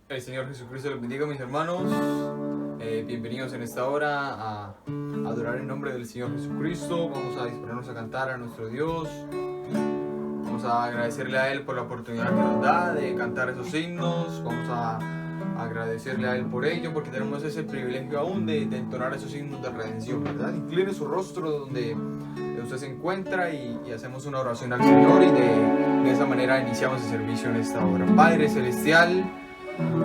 El Señor Jesucristo los bendiga, mis hermanos. Bienvenidos en esta hora a adorar el nombre del Señor Jesucristo. Vamos a disponernos a cantar a nuestro Dios. Vamos a agradecerle a Él por la oportunidad que nos da de cantar esos himnos. Vamos a agradecerle a Él por ello, porque tenemos ese privilegio aún de entonar esos himnos de redención, ¿verdad? Incline su rostro donde usted se encuentra y hacemos una oración al Señor, y de esa manera iniciamos el servicio en esta hora. Padre Celestial,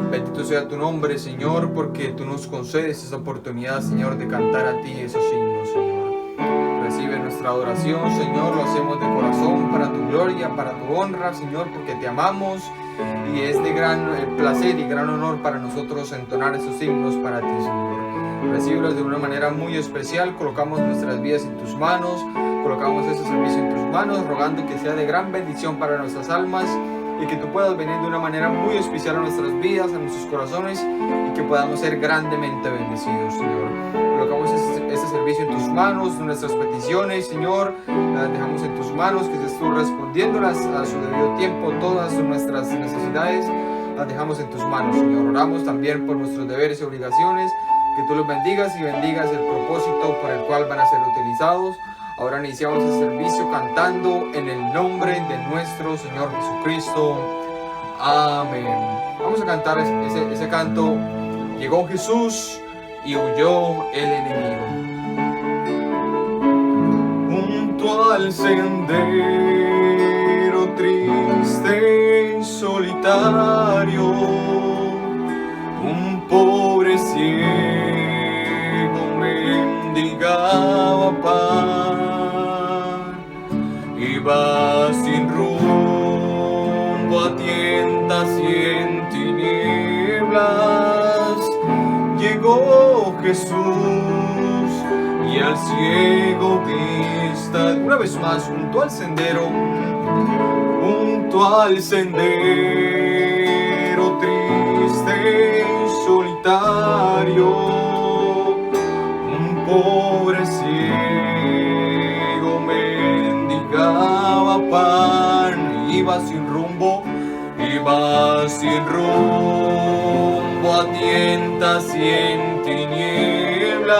bendito sea tu nombre, Señor, porque tú nos concedes esa oportunidad, Señor, de cantar a ti esos himnos, Señor. Recibe nuestra adoración, Señor, lo hacemos de corazón para tu gloria, para tu honra, Señor, porque te amamos y es de gran placer y gran honor para nosotros entonar esos himnos para ti, Señor. Recíbelos de una manera muy especial, colocamos nuestras vidas en tus manos, colocamos ese servicio en tus manos, rogando que sea de gran bendición para nuestras almas, y que tú puedas venir de una manera muy especial a nuestras vidas, a nuestros corazones, y que podamos ser grandemente bendecidos, Señor. Colocamos este servicio en tus manos, nuestras peticiones, Señor, las dejamos en tus manos, que estés tú respondiéndolas a su debido tiempo. Todas nuestras necesidades las dejamos en tus manos, Señor. Oramos también por nuestros deberes y obligaciones, que tú los bendigas y bendigas el propósito por el cual van a ser utilizados. Ahora iniciamos el servicio cantando en el nombre de nuestro Señor Jesucristo. Amén. Vamos a cantar ese canto. Llegó Jesús y huyó el enemigo. Junto al sendero triste y solitario, un pobre ciego mendigaba pan. Iba sin rumbo, a tientas y en tinieblas. Llegó Jesús y al ciego vista. Una vez más, junto al sendero triste y solitario, un pobre ciego mendigaba pan. Iba sin rumbo, a tientas y en tinieblas.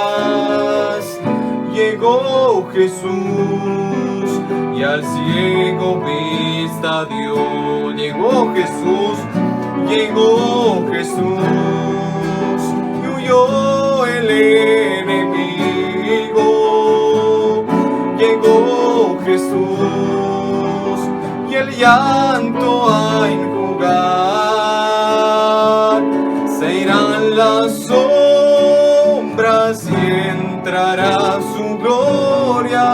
Llegó Jesús y al ciego vista dio. Llegó Jesús y huyó el enemigo. Llegó Jesús y el llanto a enjugar. Se irán las sombras y entrará su gloria.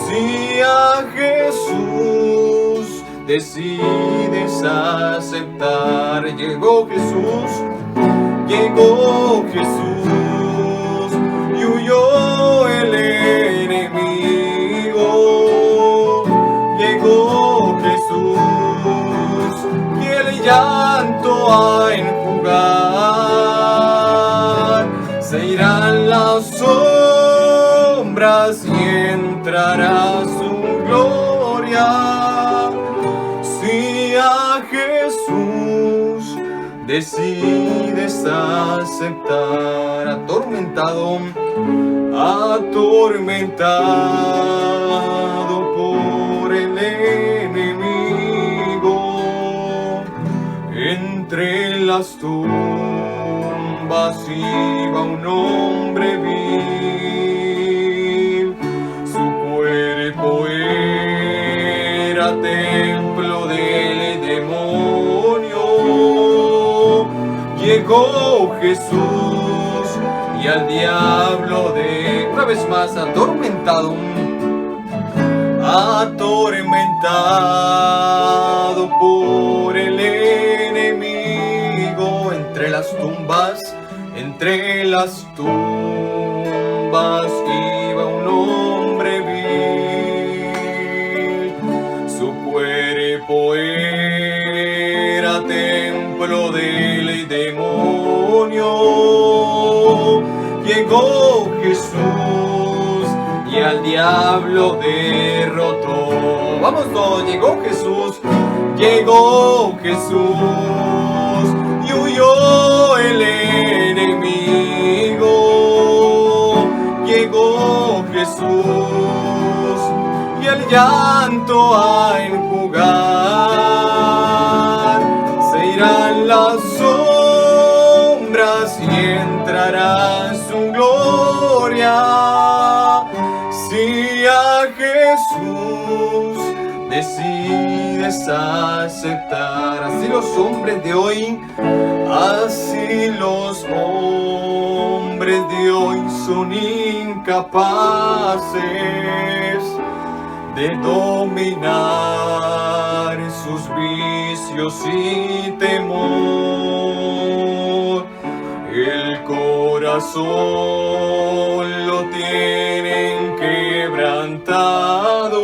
Si a Jesús decides aceptar. Llegó Jesús y huyó el enemigo. Llegó Jesús y el llanto a enjugar. Se irán las sombras y entrará su gloria. Si a Jesús decides aceptar. Atormentado por el enemigo, entre las tumbas iba un hombre vil. Su cuerpo era templo del demonio. Llegó Jesús y al diablo una vez más, atormentado por el enemigo. Entre las tumbas iba un hombre vil. Su cuerpo era templo del demonio. Llegó Jesús y al diablo derrotó. Vamos todos, llegó Jesús y huyó el enemigo. Llegó Jesús y el llanto a enjugar. Se irán las sombras y entrará su gloria. Si a Jesús decides aceptar. Así los hombres de hoy son incapaces de dominar sus vicios y temor. El corazón lo tienen quebrantado.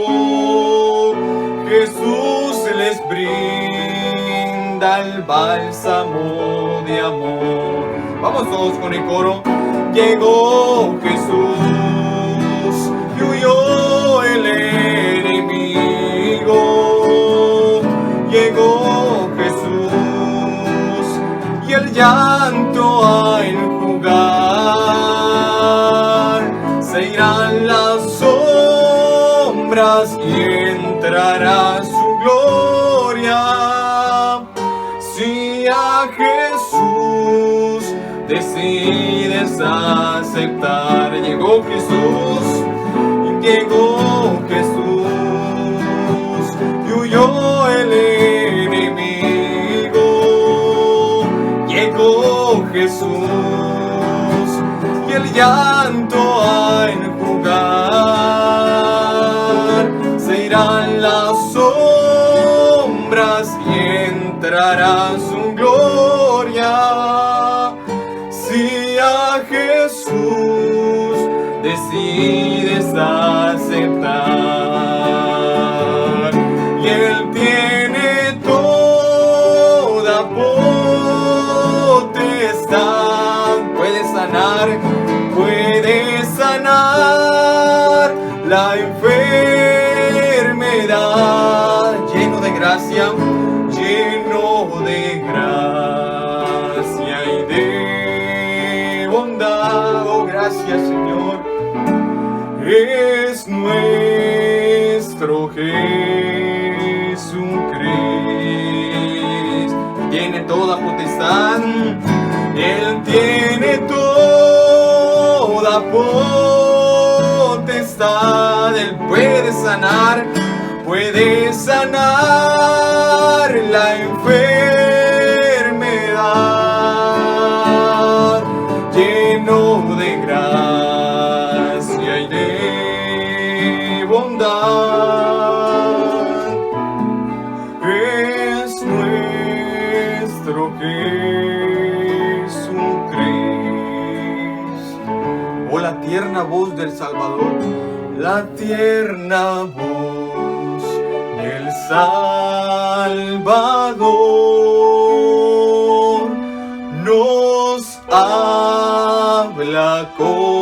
Jesús les brinda el bálsamo de amor. Vamos todos con el coro. Llegó Jesús y huyó el enemigo. Llegó Jesús y el llanto a enjugar. Se irán las sombras y entrará su gloria. aceptar. Llegó Jesús y huyó el enemigo. Llegó Jesús y el llanto a enjugar. Se irán las sombras y entrará su gloria. Si a Jesús decides aceptar, y Él tiene toda potestad, puede sanar la enfermedad, lleno de gracia y de bondad. Oh, gracias, Señor. Es nuestro Jesucristo. Tiene toda potestad. Él tiene toda potestad. Él puede sanar la enfermedad, lleno de gracia y de bondad. Es nuestro Jesucristo. Oh, la tierna voz del Salvador, la tierna voz del Salvador nos habla conmovido.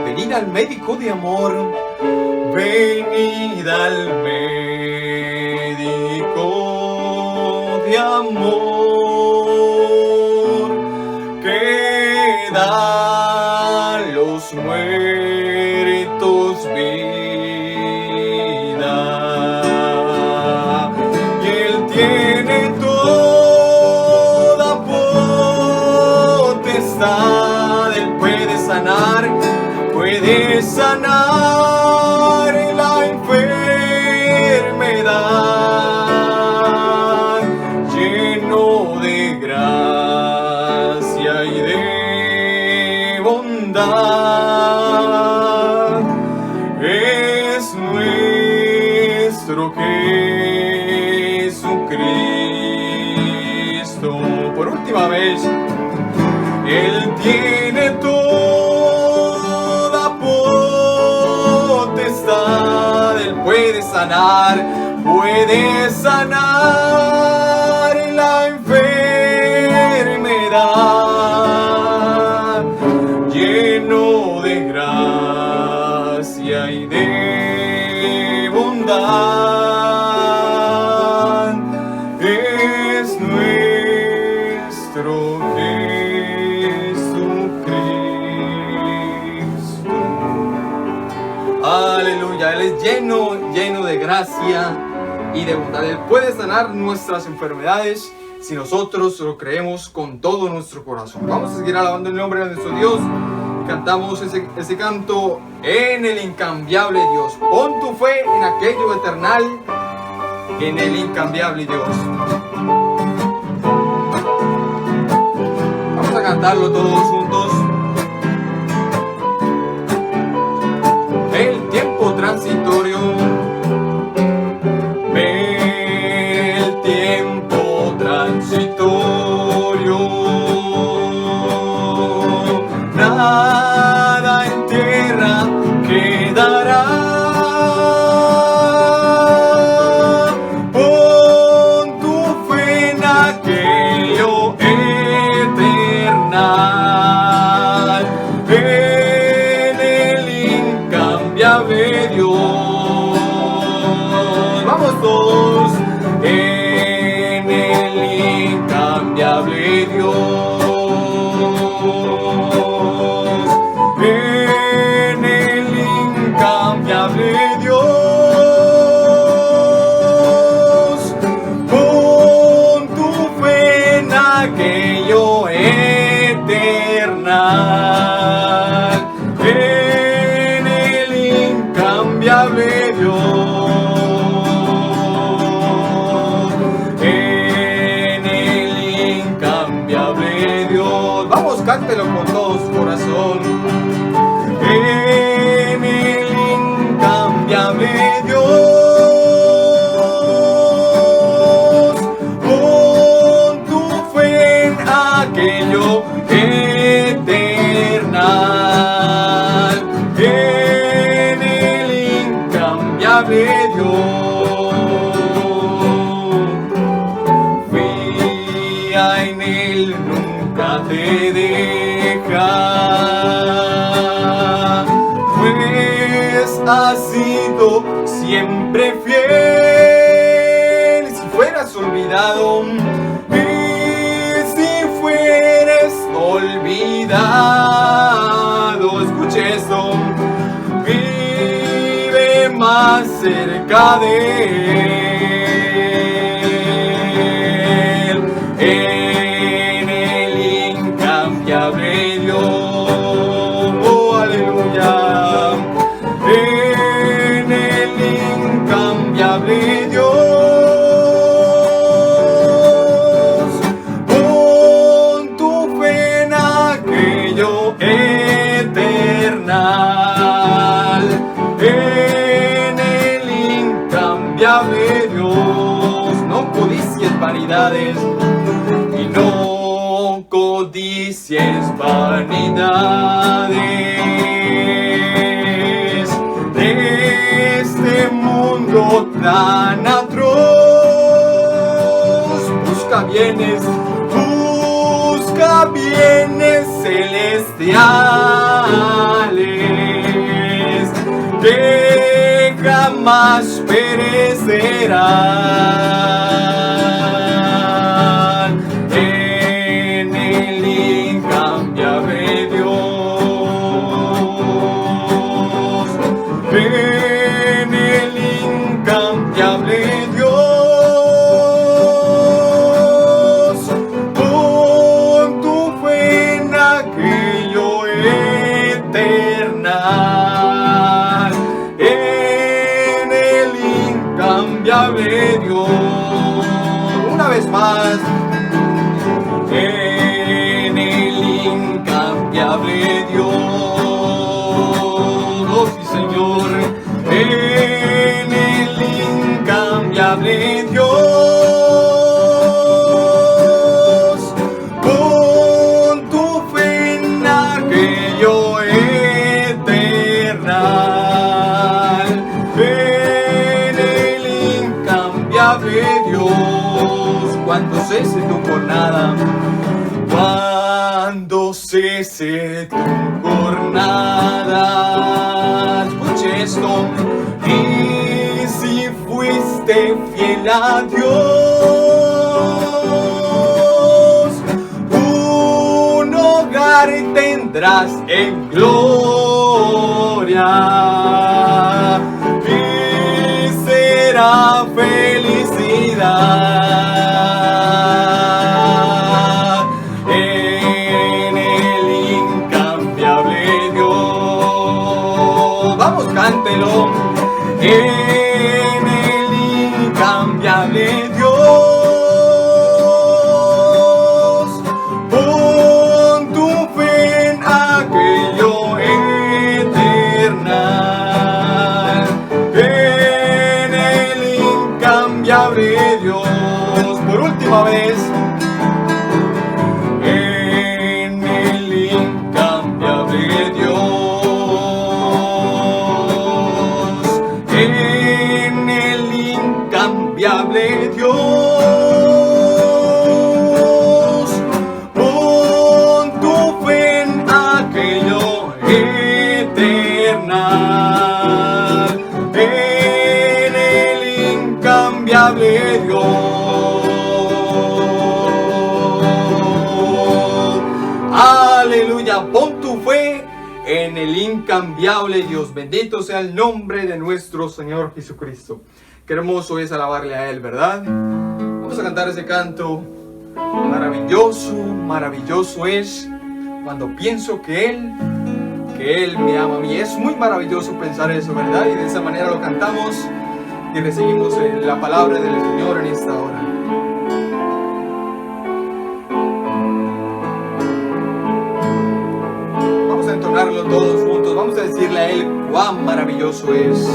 Venid al médico de amor, venid al médico de amor, que da los muertos vida, y Él tiene toda potestad. Él puede sanar la enfermedad, lleno de gracia y de bondad. Es nuestro Jesucristo. Por última vez, Él tiene toda potestad. Él puede sanar la enfermedad, lleno de gracia y de bondad. Es nuestro Jesucristo. Aleluya. Él es lleno de gracia y de bondad. Él puede sanar nuestras enfermedades si nosotros lo creemos con todo nuestro corazón. Vamos a seguir alabando el nombre de nuestro Dios y cantamos ese canto: en el incambiable Dios. Pon tu fe en aquello eternal, en el incambiable Dios. Vamos a cantarlo todos juntos. El tiempo transitorio, el tiempo transitorio, nada en tierra quedará. Pon tu fe en aquello eternal, en el incambiable Dios. Vamos todos. En el incambiable Dios, en el incambiable Dios, pon tu fe en aquello cántelo con todo su corazón. En el incambiable Dios, pon tu fe en aquello eternal. En el incambiable Dios, fía en él, nunca te deja, pues has sido siempre fiel. Si fueras olvidado y si fueres olvidado, escuche esto, vive más cerca de él. En el incambiable Dios, oh aleluya. En el incambiable Dios, pon tu fe en aquello eternal. En el incambiable Dios, no codicies vanidades y no codicies vanidades de este mundo tan atroz. Busca bienes celestiales que jamás perecerán. En el incambiable Dios, en el incambiable Dios, pon tu fe en aquello eternal. En el incambiable Dios, una vez más. En el incambiable Dios, oh sí Señor. En el incambiable Dios, pon tu fe en aquello eternal. En el incambiable Dios, cuando cese tu jornada, cuando cese tu jornada, escuche esto, y si fuiste fiel a Dios, un hogar tendrás en gloria y será felicidad. En el incambiable Dios, vamos, cántelo. En el incambiable Dios, pon tu fe en aquello eternal. En el incambiable Dios, por última vez. En el incambiable Dios, en el incambiable Dios, pon tu fe en aquello eternal. En el incambiable Dios, aleluya. Pon tu fe en el incambiable Dios. Bendito sea el nombre de nuestro Señor Jesucristo. Qué hermoso es alabarle a Él, ¿verdad? Vamos a cantar ese canto. Maravilloso, maravilloso es cuando pienso que Él me ama a mí. Es muy maravilloso pensar eso, ¿verdad? Y de esa manera lo cantamos y recibimos la palabra del Señor en esta hora. a Él cuán maravilloso es.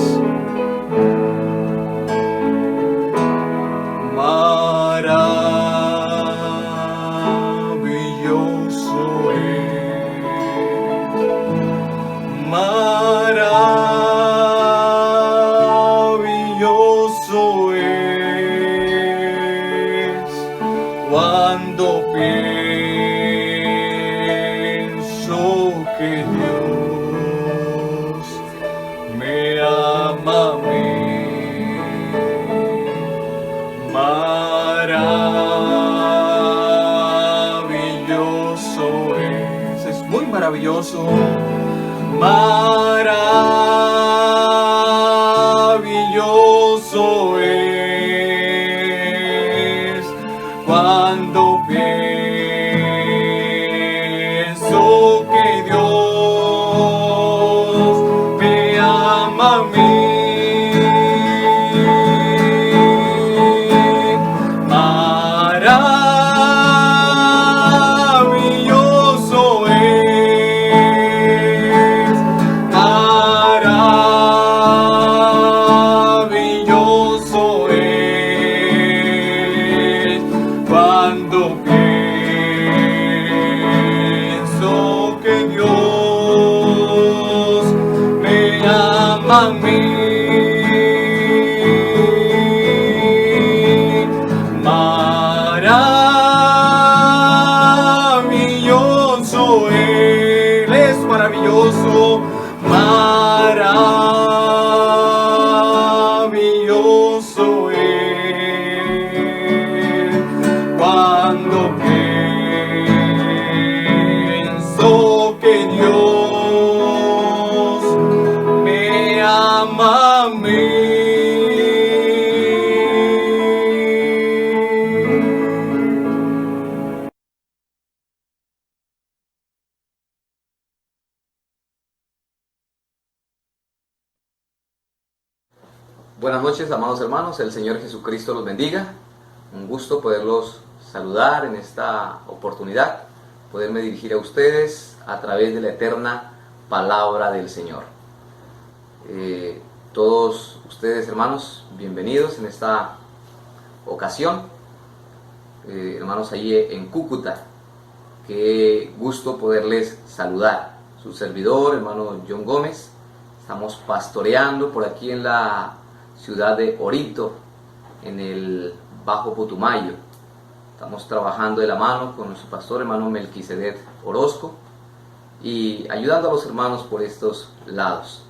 Maravilloso es. Maravilloso es. Cuando pienso que Dios me ama a mí. Maravilloso es muy maravilloso. Maravilloso es cuando pienso que Dios me ama a mí. Maravilloso es, maravilloso es cuando pienso que Dios me ama a mí. Maravilloso, Él es maravilloso, maravilloso es cuando pienso que Dios me ama a mí. Buenas noches, amados hermanos, el Señor Jesucristo los bendiga. Un gusto poderlos saludar en esta oportunidad, poderme dirigir a ustedes a través de la eterna palabra del Señor. Todos ustedes, hermanos, bienvenidos en esta ocasión. Hermanos allí en Cúcuta, qué gusto poderles saludar. Su servidor, hermano John Gómez, estamos pastoreando por aquí en la ciudad de Orinto, en el Bajo Putumayo. Estamos trabajando de la mano con nuestro pastor, hermano Melquisedec Orozco, y ayudando a los hermanos por estos lados.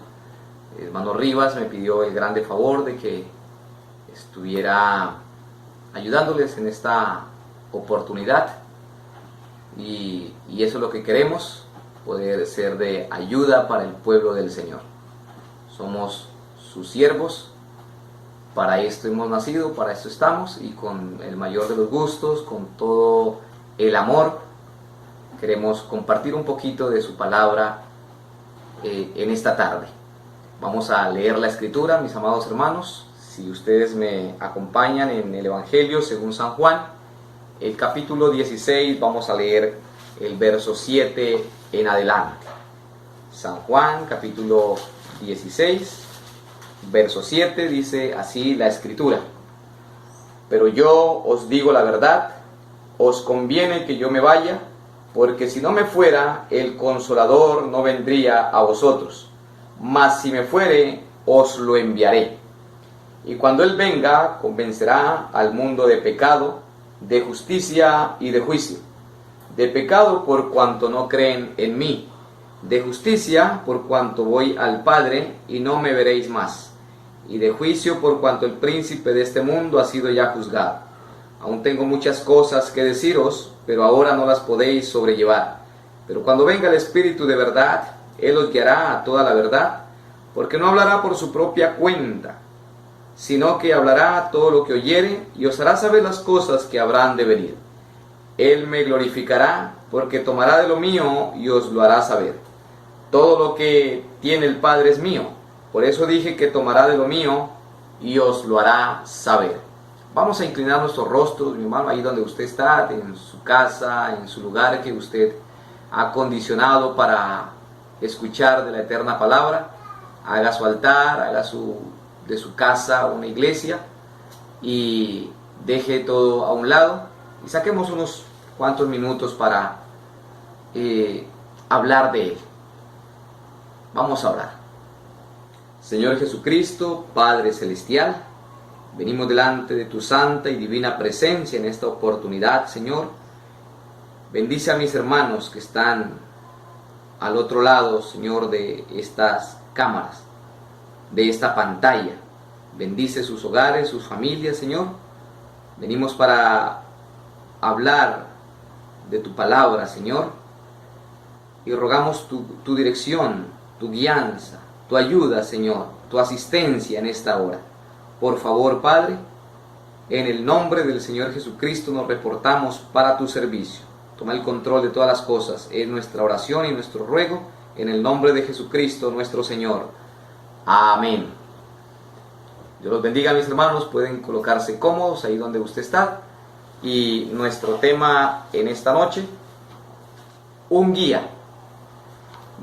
El hermano Rivas me pidió el grande favor de que estuviera ayudándoles en esta oportunidad, y eso es lo que queremos, poder ser de ayuda para el pueblo del Señor. Somos sus siervos. Para esto hemos nacido, para esto estamos, y con el mayor de los gustos, con todo el amor, queremos compartir un poquito de su palabra en esta tarde. Vamos a leer la Escritura, mis amados hermanos. Si ustedes me acompañan en el Evangelio según San Juan, el capítulo 16, vamos a leer el verso 7 en adelante. San Juan, capítulo 16. Verso 7 dice así la Escritura: pero yo os digo la verdad, os conviene que yo me vaya, porque si no me fuera, el Consolador no vendría a vosotros, mas si me fuere, os lo enviaré. Y cuando Él venga, convencerá al mundo de pecado, de justicia y de juicio. De pecado por cuanto no creen en mí, de justicia por cuanto voy al Padre y no me veréis más, y de juicio por cuanto el príncipe de este mundo ha sido ya juzgado. Aún tengo muchas cosas que deciros, pero ahora no las podéis sobrellevar. Pero cuando venga el Espíritu de verdad, Él os guiará a toda la verdad, porque no hablará por su propia cuenta, sino que hablará todo lo que oyere, y os hará saber las cosas que habrán de venir. Él me glorificará, porque tomará de lo mío y os lo hará saber. Todo lo que tiene el Padre es mío. Por eso dije que tomará de lo mío y os lo hará saber. Vamos a inclinar nuestros rostros, mi hermano, ahí donde usted está, en su casa, en su lugar que usted ha acondicionado para escuchar de la eterna palabra. haga su altar, haga de su casa una iglesia y deje todo a un lado y saquemos unos cuantos minutos para hablar de él. Vamos a orar. Señor Jesucristo, Padre Celestial, venimos delante de tu santa y divina presencia en esta oportunidad, Señor. Bendice a mis hermanos que están al otro lado, Señor, de estas cámaras, de esta pantalla. Bendice sus hogares, sus familias, Señor. Venimos para hablar de tu palabra, Señor, y rogamos tu dirección, tu guianza, tu ayuda, Señor, tu asistencia en esta hora. Por favor, Padre, en el nombre del Señor Jesucristo nos reportamos para tu servicio. Toma el control de todas las cosas. Es nuestra oración y nuestro ruego en el nombre de Jesucristo nuestro Señor. Amén. Dios los bendiga, mis hermanos. Pueden colocarse cómodos ahí donde usted está. Y nuestro tema en esta noche, un guía.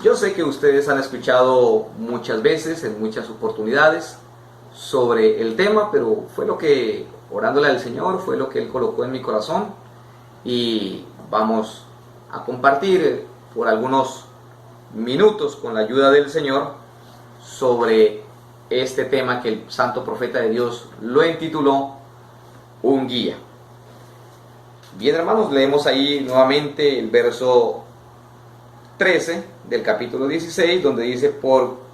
Yo sé que ustedes han escuchado muchas veces, en muchas oportunidades, sobre el tema, pero fue lo que, orándole al Señor, fue lo que Él colocó en mi corazón. Y vamos a compartir por algunos minutos, con la ayuda del Señor, sobre este tema que el santo profeta de Dios lo intituló un guía. Bien, hermanos, leemos ahí nuevamente el verso 13 del capítulo 16, donde dice: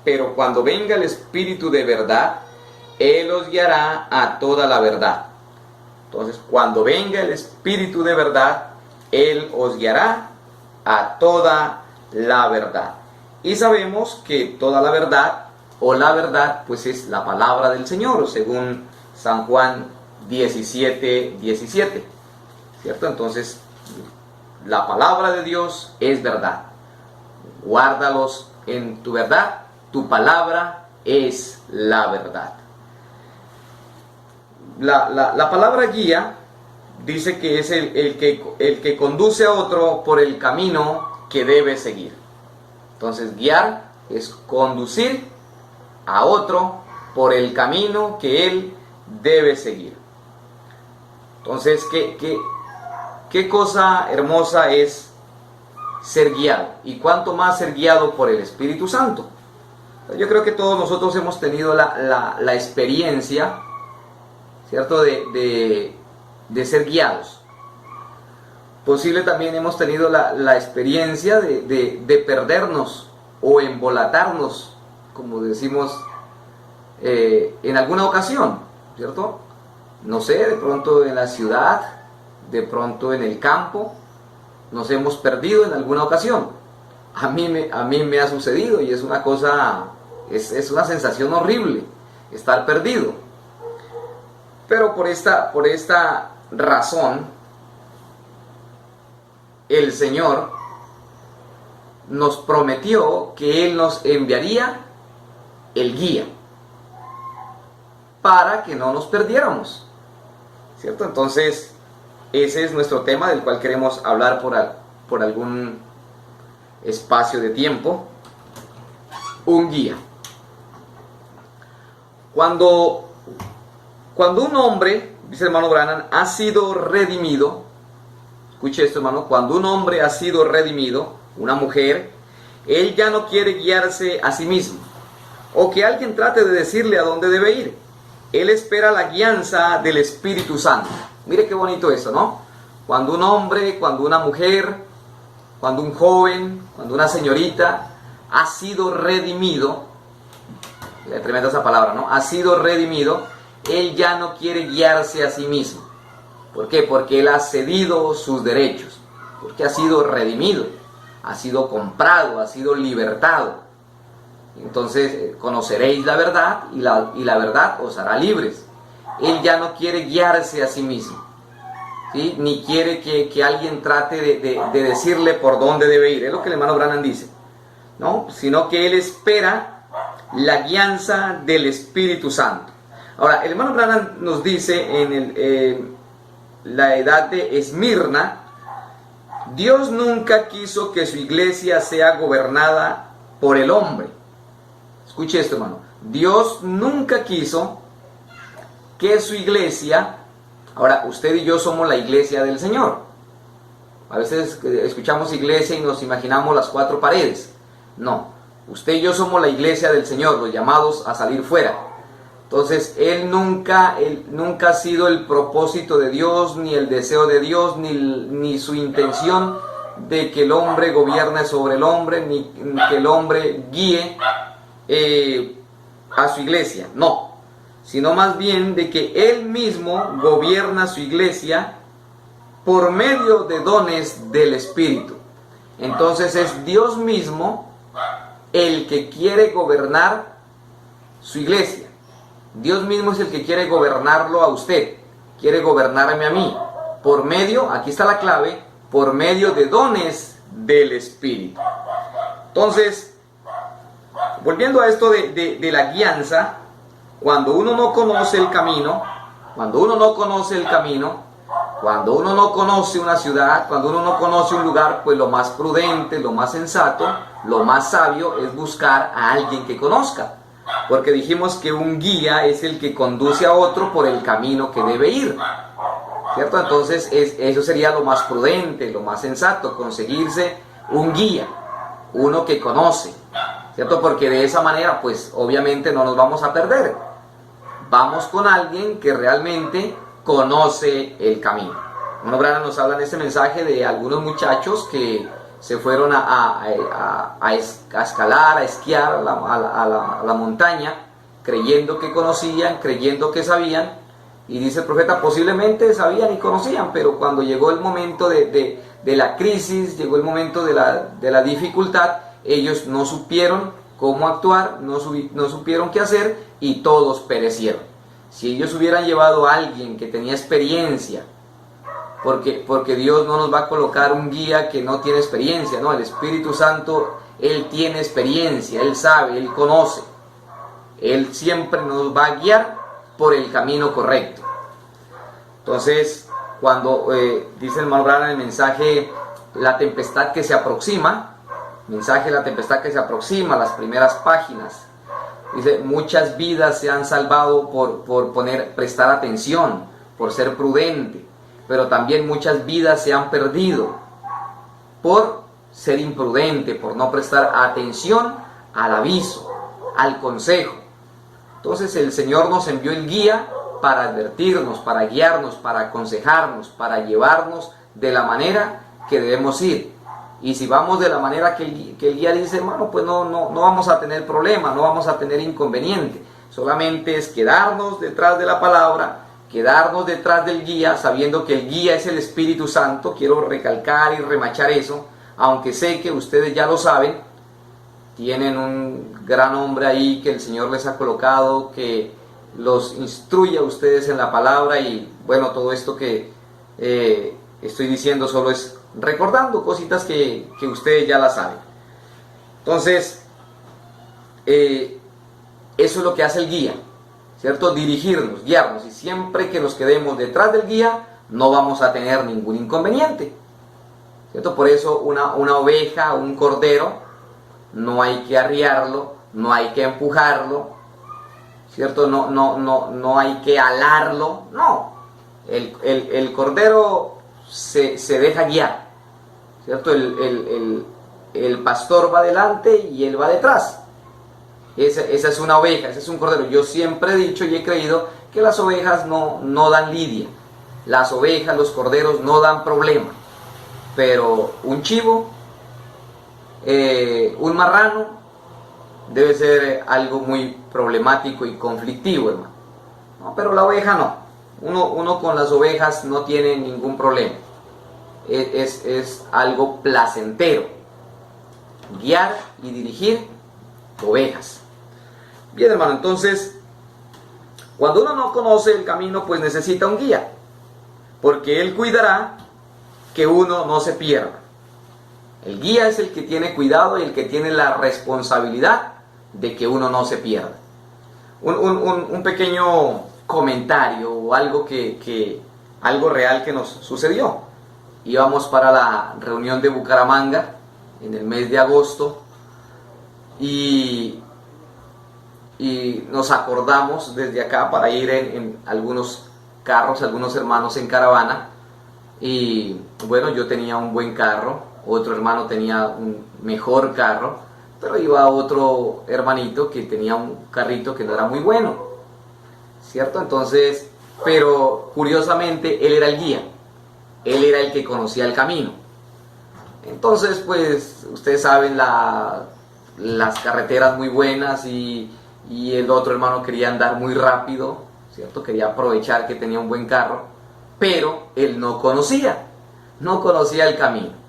pero cuando venga el Espíritu de verdad, Él os guiará a toda la verdad. Entonces, cuando venga el Espíritu de verdad, Él os guiará a toda la verdad. Y sabemos que toda la verdad, o la verdad, pues es la palabra del Señor, según San Juan 17:17. ¿Cierto? Entonces, la palabra de Dios es verdad. Guárdalos en tu verdad, tu palabra es la verdad. La palabra guía dice que es el que conduce a otro por el camino que debe seguir. Entonces, guiar es conducir a otro por el camino que él debe seguir. Entonces, ¿qué cosa hermosa es ser guiado? Y cuánto más ser guiado por el Espíritu Santo. Yo creo que todos nosotros hemos tenido la experiencia, ¿cierto?, de ser guiados. Posible también hemos tenido la experiencia de perdernos o embolatarnos, como decimos, en alguna ocasión, ¿cierto? No sé, de pronto en la ciudad, de pronto en el campo, nos hemos perdido en alguna ocasión. A mí me ha sucedido y es una cosa, es una sensación horrible estar perdido. Pero por esta razón, el Señor nos prometió que Él nos enviaría el guía para que no nos perdiéramos, ¿cierto? Entonces, ese es nuestro tema del cual queremos hablar por algún espacio de tiempo. Un guía. Cuando un hombre, dice el hermano Branham, ha sido redimido, escuche esto, hermano, cuando un hombre ha sido redimido, una mujer, él ya no quiere guiarse a sí mismo, o que alguien trate de decirle a dónde debe ir. Él espera la guianza del Espíritu Santo. Mire qué bonito eso, ¿no? Cuando un hombre, cuando una mujer, cuando un joven, cuando una señorita ha sido redimido, es tremenda esa palabra, ¿no? Ha sido redimido, él ya no quiere guiarse a sí mismo. ¿Por qué? Porque él ha cedido sus derechos, porque ha sido redimido, ha sido comprado, ha sido libertado. Entonces conoceréis la verdad y la verdad os hará libres. Él ya no quiere guiarse a sí mismo, ¿sí? Ni quiere que alguien trate de decirle por dónde debe ir. Es lo que el hermano Branham dice, ¿no? Sino que él espera la guianza del Espíritu Santo. Ahora, el hermano Branham nos dice en la edad de Esmirna: Dios nunca quiso que su iglesia sea gobernada por el hombre. Escuche esto, hermano. Dios nunca quiso que su iglesia, ahora usted y yo somos la iglesia del Señor. A veces escuchamos iglesia y nos imaginamos las cuatro paredes. No, usted y yo somos la iglesia del Señor, los llamados a salir fuera. Entonces, Él nunca ha sido el propósito de Dios, ni el deseo de Dios, ni su intención de que el hombre gobierne sobre el hombre, ni que el hombre guíe a su iglesia. No, sino más bien de que Él mismo gobierna su iglesia por medio de dones del Espíritu. Entonces es Dios mismo el que quiere gobernar su iglesia. Dios mismo es el que quiere gobernarlo a usted, quiere gobernarme a mí, por medio, aquí está la clave, por medio de dones del Espíritu. Entonces, volviendo a esto de la guianza, cuando uno no conoce el camino, cuando uno no conoce una ciudad, cuando uno no conoce un lugar, pues lo más prudente, lo más sensato, lo más sabio es buscar a alguien que conozca. Porque dijimos que un guía es el que conduce a otro por el camino que debe ir, ¿cierto? Entonces eso sería lo más prudente, lo más sensato, conseguirse un guía, uno que conoce, ¿cierto? Porque de esa manera, pues obviamente no nos vamos a perder. Vamos con alguien que realmente conoce el camino. Hermano Branham nos habla en este mensaje de algunos muchachos que se fueron a escalar, a esquiar a la montaña, creyendo que conocían, creyendo que sabían, y dice el profeta, posiblemente sabían y conocían, pero cuando llegó el momento de la crisis, llegó el momento de la dificultad, ellos no supieron cómo actuar, no supieron qué hacer, y todos perecieron. Si ellos hubieran llevado a alguien que tenía experiencia, porque Dios no nos va a colocar un guía que no tiene experiencia, ¿no? El Espíritu Santo, Él tiene experiencia, Él sabe, Él conoce. Él siempre nos va a guiar por el camino correcto. Entonces, cuando dice el hermano Branham en el mensaje La tempestad que se aproxima, las primeras páginas, dice, muchas vidas se han salvado por prestar atención, por ser prudente, pero también muchas vidas se han perdido por ser imprudente, por no prestar atención al aviso, al consejo. Entonces el Señor nos envió el guía para advertirnos, para guiarnos, para aconsejarnos, para llevarnos de la manera que debemos ir. Y si vamos de la manera que el guía dice, hermano, pues no vamos a tener problema, no vamos a tener inconveniente. Solamente es quedarnos detrás de la palabra, quedarnos detrás del guía, sabiendo que el guía es el Espíritu Santo. Quiero recalcar y remachar eso, aunque sé que ustedes ya lo saben. Tienen un gran hombre ahí que el Señor les ha colocado, que los instruye a ustedes en la palabra, y bueno, todo esto que estoy diciendo solo es recordando cositas que ustedes ya las saben. Entonces, eso es lo que hace el guía, ¿cierto? Dirigirnos, guiarnos, y siempre que nos quedemos detrás del guía no vamos a tener ningún inconveniente, ¿cierto? Por eso una oveja, un cordero, no hay que arriarlo, no hay que empujarlo, ¿cierto? No hay que alarlo, no. El cordero se deja guiar, ¿cierto? El pastor va adelante y él va detrás. Esa es una oveja, ese es un cordero. Yo siempre he dicho y he creído que las ovejas no dan lidia. Las ovejas, los corderos no dan problema. Pero un chivo, un marrano, debe ser algo muy problemático y conflictivo, hermano. No, pero la oveja no. Uno con las ovejas no tiene ningún problema. Es algo placentero guiar y dirigir ovejas. Bien, hermano, entonces cuando uno no conoce el camino, pues necesita un guía, porque él cuidará que uno no se pierda. El guía es el que tiene cuidado y el que tiene la responsabilidad de que uno no se pierda. Un pequeño comentario o algo algo real que nos sucedió. Íbamos para la reunión de Bucaramanga en el mes de agosto, y y nos acordamos desde acá para ir en algunos carros, algunos hermanos en caravana. Y bueno, yo tenía un buen carro, otro hermano tenía un mejor carro, pero iba otro hermanito que tenía un carrito que no era muy bueno, ¿cierto? Entonces, pero curiosamente él era el guía, él era el que conocía el camino. Entonces, pues ustedes saben, las carreteras muy buenas y el otro hermano quería andar muy rápido, ¿cierto? Quería aprovechar que tenía un buen carro, pero él no conocía el camino.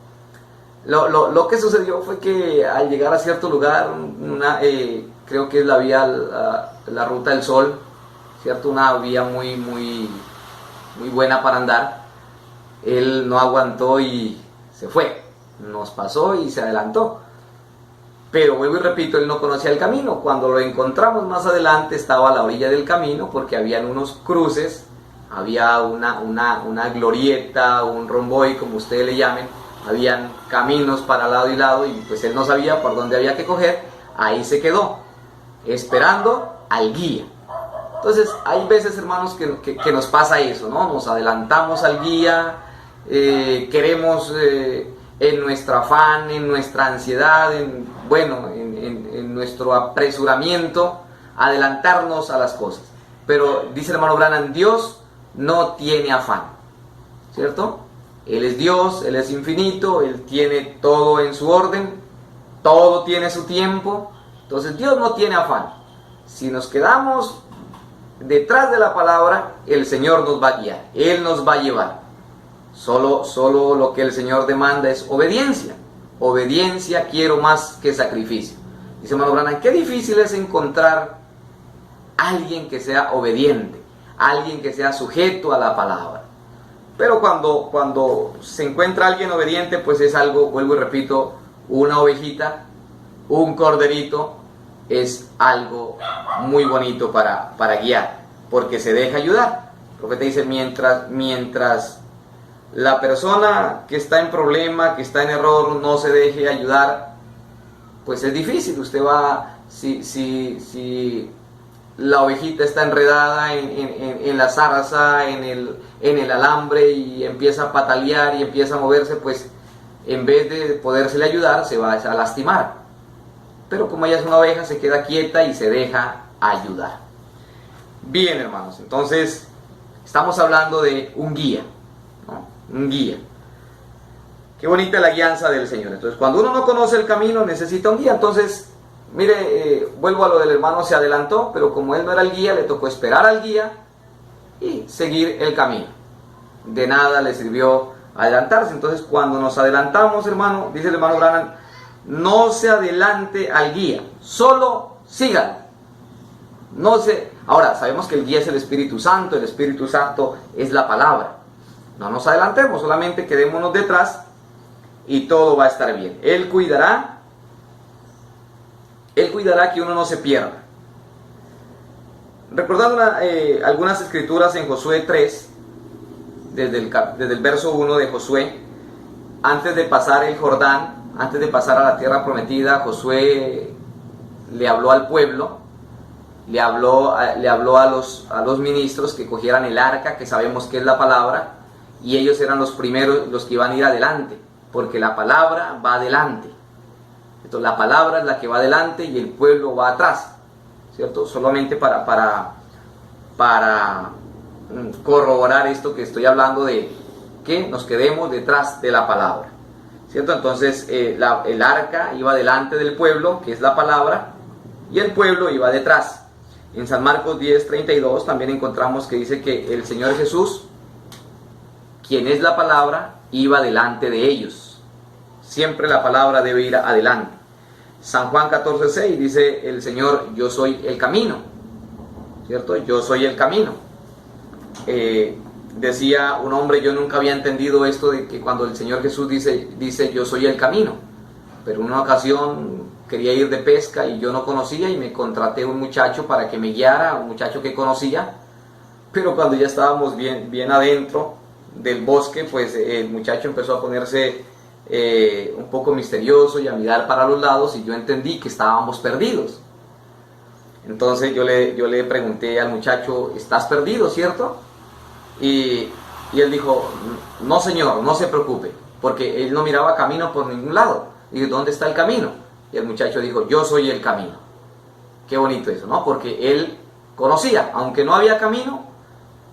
Lo que sucedió fue que al llegar a cierto lugar, creo que es la vía, la Ruta del Sol, ¿cierto? Una vía muy buena para andar. Él no aguantó y se fue, nos pasó y se adelantó. Pero vuelvo y repito, él no conocía el camino. Cuando lo encontramos más adelante estaba a la orilla del camino, porque habían unos cruces, había una glorieta, un romboy, como ustedes le llamen, habían caminos para lado y lado, y pues él no sabía por dónde había que coger. Ahí se quedó, esperando al guía. Entonces hay veces, hermanos, que nos pasa eso, ¿no? Nos adelantamos al guía, queremos en nuestro afán, en nuestra ansiedad, en nuestro apresuramiento, adelantarnos a las cosas. Pero dice el hermano Branham, Dios no tiene afán, ¿cierto? Él es Dios, Él es infinito, Él tiene todo en su orden, todo tiene su tiempo. Entonces Dios no tiene afán. Si nos quedamos detrás de la palabra, el Señor nos va a guiar, Él nos va a llevar. Solo lo que el Señor demanda es obediencia. Obediencia quiero más que sacrificio. Dice hermano Branham, qué difícil es encontrar alguien que sea obediente, alguien que sea sujeto a la palabra. Pero cuando se encuentra alguien obediente, pues es algo, vuelvo y repito, una ovejita, un corderito, es algo muy bonito para guiar, porque se deja ayudar. El profeta dice, mientras la persona que está en problema, que está en error, no se deje ayudar, pues es difícil. Usted va, si la ovejita está enredada en la zarza, en el alambre, y empieza a patalear y empieza a moverse, pues en vez de podérsele ayudar, se va a lastimar. Pero como ella es una oveja, se queda quieta y se deja ayudar. Bien, hermanos, entonces estamos hablando de un guía, ¿no? Un guía. Qué bonita la guianza del Señor. Entonces, cuando uno no conoce el camino, necesita un guía. Entonces, mire, vuelvo a lo del hermano, se adelantó, pero como él no era el guía, le tocó esperar al guía y seguir el camino. De nada le sirvió adelantarse. Entonces, cuando nos adelantamos, hermano, dice el hermano Branham, no se adelante al guía, solo sígalo. Ahora, sabemos que el guía es el Espíritu Santo es la palabra. No nos adelantemos, solamente quedémonos detrás y todo va a estar bien. Él cuidará que uno no se pierda. Recordando algunas escrituras en Josué 3, desde el verso 1 de Josué, antes de pasar el Jordán, antes de pasar a la tierra prometida, Josué le habló al pueblo, le habló a los ministros que cogieran el arca, que sabemos que es la palabra, y ellos eran los primeros, los que iban a ir adelante, porque la palabra va adelante. Entonces la palabra es la que va adelante y el pueblo va atrás, ¿cierto? Solamente para corroborar esto que estoy hablando, de que nos quedemos detrás de la palabra, ¿cierto? Entonces el arca iba delante del pueblo, que es la palabra, y el pueblo iba detrás. En San Marcos 10:32 también encontramos que dice que el Señor Jesús, quien es la palabra, iba delante de ellos. Siempre la palabra debe ir adelante. San Juan 14:6 dice el Señor, yo soy el camino, ¿cierto? Yo soy el camino. Decía un hombre, yo nunca había entendido esto de que cuando el Señor Jesús dice yo soy el camino, pero en una ocasión quería ir de pesca y yo no conocía y me contraté un muchacho para que me guiara, un muchacho que conocía, pero cuando ya estábamos bien adentro del bosque, pues el muchacho empezó a ponerse un poco misterioso y a mirar para los lados, y yo entendí que estábamos perdidos. Entonces yo le pregunté al muchacho, ¿estás perdido, cierto? Y él dijo, no señor, no se preocupe, porque él no miraba camino por ningún lado. Y dije, ¿dónde está el camino? Y el muchacho dijo, yo soy el camino. Qué bonito eso, ¿no? Porque él conocía, aunque no había camino,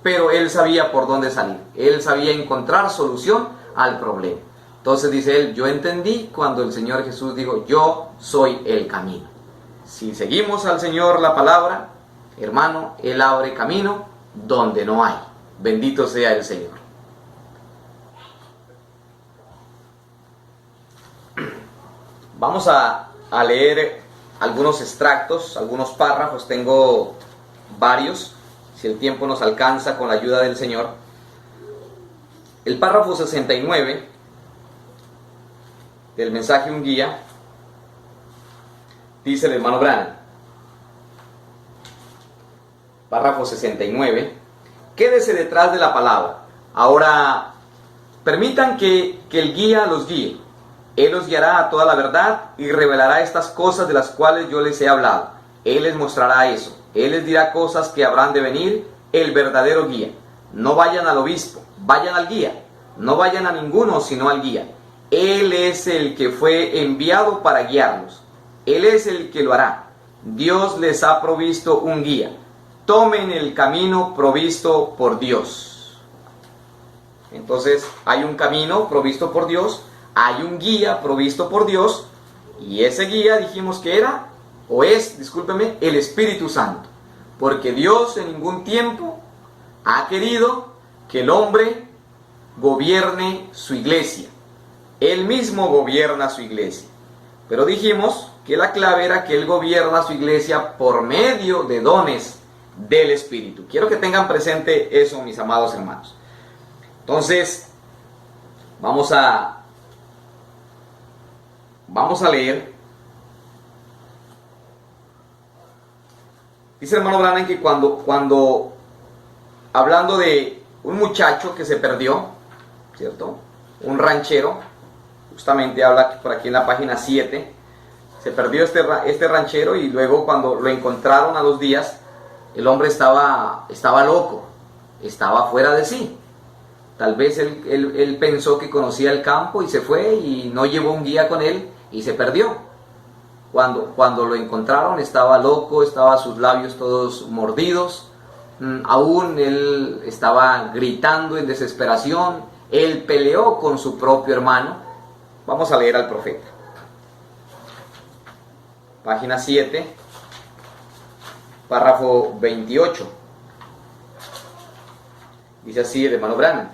pero él sabía por dónde salir. Él sabía encontrar solución al problema. Entonces dice él, yo entendí cuando el Señor Jesús dijo, yo soy el camino. Si seguimos al Señor la palabra, hermano, Él abre camino donde no hay. Bendito sea el Señor. Vamos a leer algunos extractos, algunos párrafos. Tengo varios, si el tiempo nos alcanza con la ayuda del Señor. El párrafo 69 del mensaje Un Guía, dice el hermano Branham, párrafo 69, quédese detrás de la palabra. Ahora, permitan que el guía los guíe. Él los guiará a toda la verdad y revelará estas cosas de las cuales yo les he hablado. Él les mostrará eso. Él les dirá cosas que habrán de venir, el verdadero guía. No vayan al obispo, vayan al guía. No vayan a ninguno, sino al guía. Él es el que fue enviado para guiarlos. Él es el que lo hará. Dios les ha provisto un guía. Tomen el camino provisto por Dios. Entonces, hay un camino provisto por Dios, hay un guía provisto por Dios, y ese guía dijimos que era, o es, discúlpeme, el Espíritu Santo. Porque Dios en ningún tiempo ha querido que el hombre gobierne su iglesia. Él mismo gobierna su iglesia. Pero dijimos que la clave era que Él gobierna su iglesia por medio de dones del Espíritu. Quiero que tengan presente eso, mis amados hermanos. Entonces, vamos a leer. Dice el hermano Branham que cuando hablando de un muchacho que se perdió, ¿cierto? Un ranchero, justamente habla por aquí en la página 7, se perdió este ranchero, y luego cuando lo encontraron a los días, el hombre estaba loco, estaba fuera de sí. Tal vez él pensó que conocía el campo y se fue y no llevó un guía con él y se perdió. Cuando lo encontraron estaba loco, estaba sus labios todos mordidos, aún él estaba gritando en desesperación, él peleó con su propio hermano. Vamos a leer al profeta. Página 7, párrafo 28. Dice así el hermano Branham.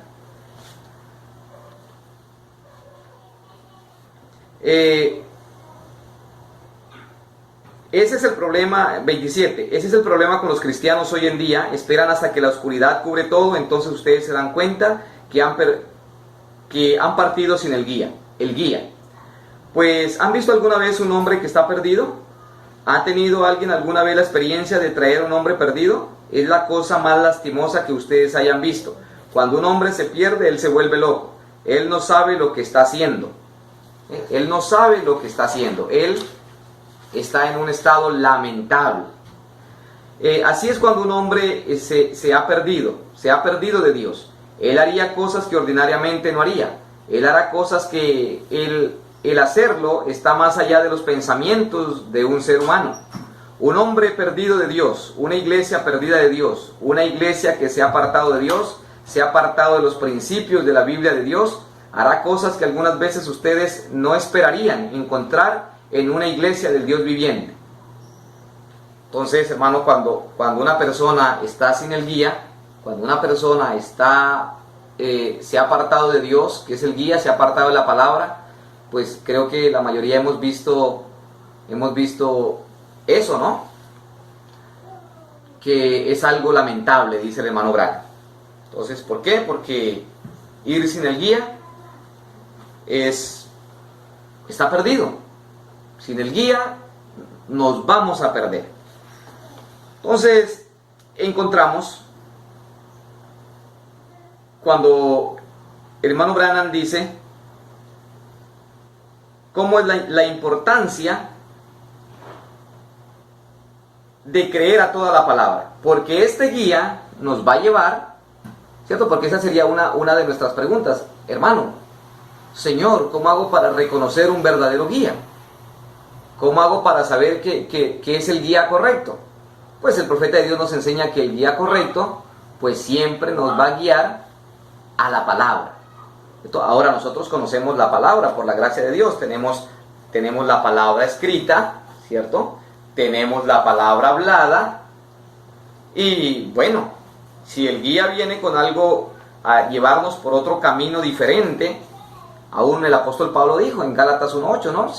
Ese es el problema, 27, ese es el problema con los cristianos hoy en día. Esperan hasta que la oscuridad cubre todo, entonces ustedes se dan cuenta que han partido sin el guía. Pues, ¿han visto alguna vez un hombre que está perdido? ¿Ha tenido alguien alguna vez la experiencia de traer a un hombre perdido? Es la cosa más lastimosa que ustedes hayan visto. Cuando un hombre se pierde, él se vuelve loco. Él no sabe lo que está haciendo. Él no sabe lo que está haciendo. Él está en un estado lamentable. Así es cuando un hombre se ha perdido de Dios. Él haría cosas que ordinariamente no haría. Él hará cosas que el hacerlo está más allá de los pensamientos de un ser humano. Un hombre perdido de Dios, una iglesia perdida de Dios, una iglesia que se ha apartado de Dios, se ha apartado de los principios de la Biblia de Dios, hará cosas que algunas veces ustedes no esperarían encontrar en una iglesia del Dios viviente. Entonces, hermano, cuando una persona está sin el guía, cuando una persona se ha apartado de Dios, que es el guía, se ha apartado de la palabra, pues creo que la mayoría hemos visto eso, ¿no? Que es algo lamentable, dice el hermano Branham. Entonces, ¿por qué? Porque ir sin el guía está perdido. Sin el guía nos vamos a perder. Entonces, encontramos cuando el hermano Branham dice cómo es la importancia de creer a toda la palabra, porque este guía nos va a llevar, ¿cierto? Porque esa sería una de nuestras preguntas. Hermano, Señor, ¿cómo hago para reconocer un verdadero guía? ¿Cómo hago para saber que es el guía correcto? Pues el profeta de Dios nos enseña que el guía correcto, pues siempre nos va a guiar a la palabra. Ahora nosotros conocemos la palabra por la gracia de Dios. Tenemos la palabra escrita, ¿cierto? Tenemos la palabra hablada. Y bueno, si el guía viene con algo a llevarnos por otro camino diferente, aún el apóstol Pablo dijo en Gálatas 1:8, ¿no?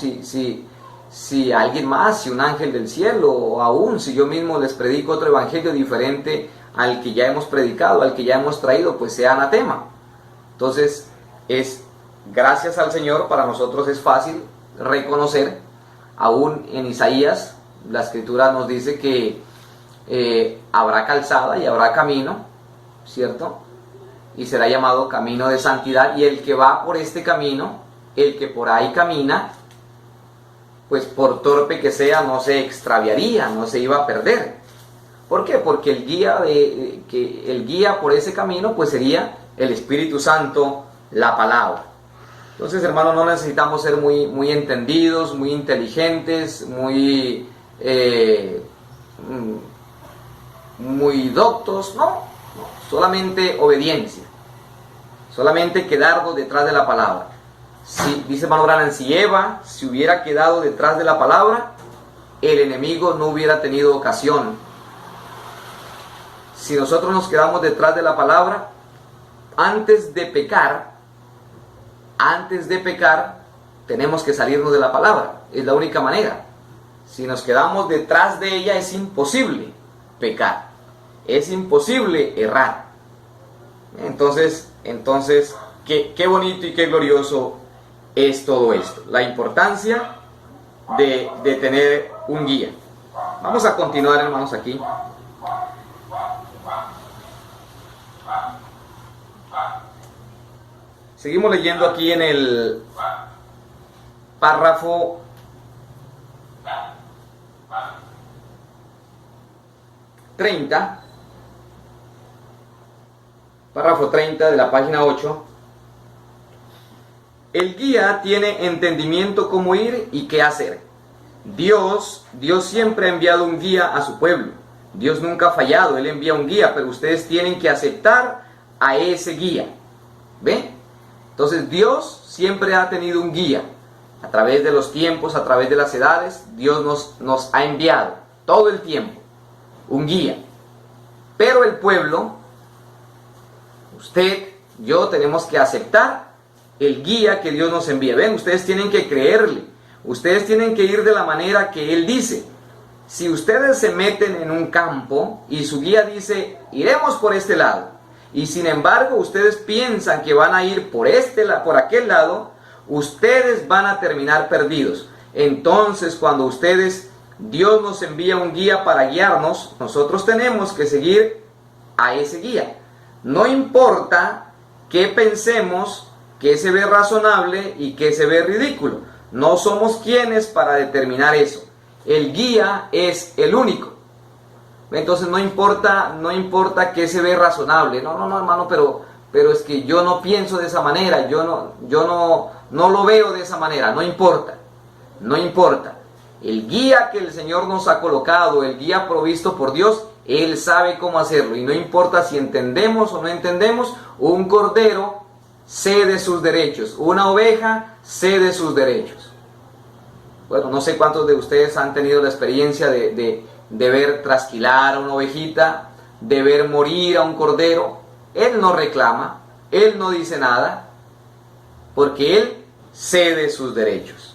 Si alguien más, si un ángel del cielo, o aún si yo mismo les predico otro evangelio diferente al que ya hemos predicado, al que ya hemos traído, pues sea anatema. Entonces, gracias al Señor, para nosotros es fácil reconocer, aún en Isaías, la escritura nos dice que habrá calzada y habrá camino, ¿cierto? Y será llamado camino de santidad, y el que va por este camino, el que por ahí camina, pues por torpe que sea, no se extraviaría, no se iba a perder. ¿Por qué? Porque el guía por ese camino, pues sería el Espíritu Santo, la palabra. Entonces, hermanos, no necesitamos ser muy entendidos, muy inteligentes, muy doctos, no, solamente obediencia, solamente quedarnos detrás de la palabra. Dice hermano Branham, si Eva se hubiera quedado detrás de la palabra, el enemigo no hubiera tenido ocasión. Si nosotros nos quedamos detrás de la palabra, antes de pecar, tenemos que salirnos de la palabra. Es la única manera. Si nos quedamos detrás de ella, es imposible pecar. Es imposible errar. Entonces, qué bonito y qué glorioso es todo esto. La importancia de tener un guía. Vamos a continuar, hermanos, aquí. Seguimos leyendo aquí en el párrafo 30. Párrafo 30 de la página 8. El guía tiene entendimiento cómo ir y qué hacer. Dios siempre ha enviado un guía a su pueblo. Dios nunca ha fallado, Él envía un guía, pero ustedes tienen que aceptar a ese guía. ¿Ven? Entonces Dios siempre ha tenido un guía. A través de los tiempos, a través de las edades, Dios nos ha enviado todo el tiempo un guía. Pero el pueblo, usted, yo, tenemos que aceptar el guía que Dios nos envía. Ven, ustedes tienen que creerle. Ustedes tienen que ir de la manera que Él dice. Si ustedes se meten en un campo y su guía dice, iremos por este lado, y sin embargo ustedes piensan que van a ir por aquel lado, ustedes van a terminar perdidos. Entonces, cuando Dios nos envía un guía para guiarnos, nosotros tenemos que seguir a ese guía. No importa qué pensemos, qué se ve razonable y qué se ve ridículo. No somos quienes para determinar eso. El guía es el único. Entonces no importa qué se ve razonable. No, hermano, pero es que yo no pienso de esa manera, yo no lo veo de esa manera. No importa. El guía que el Señor nos ha colocado, el guía provisto por Dios, Él sabe cómo hacerlo. Y no importa si entendemos o no entendemos, un cordero cede sus derechos, una oveja cede sus derechos. Bueno, no sé cuántos de ustedes han tenido la experiencia de ver trasquilar a una ovejita, de ver morir a un cordero. Él no reclama, Él no dice nada, porque Él cede sus derechos.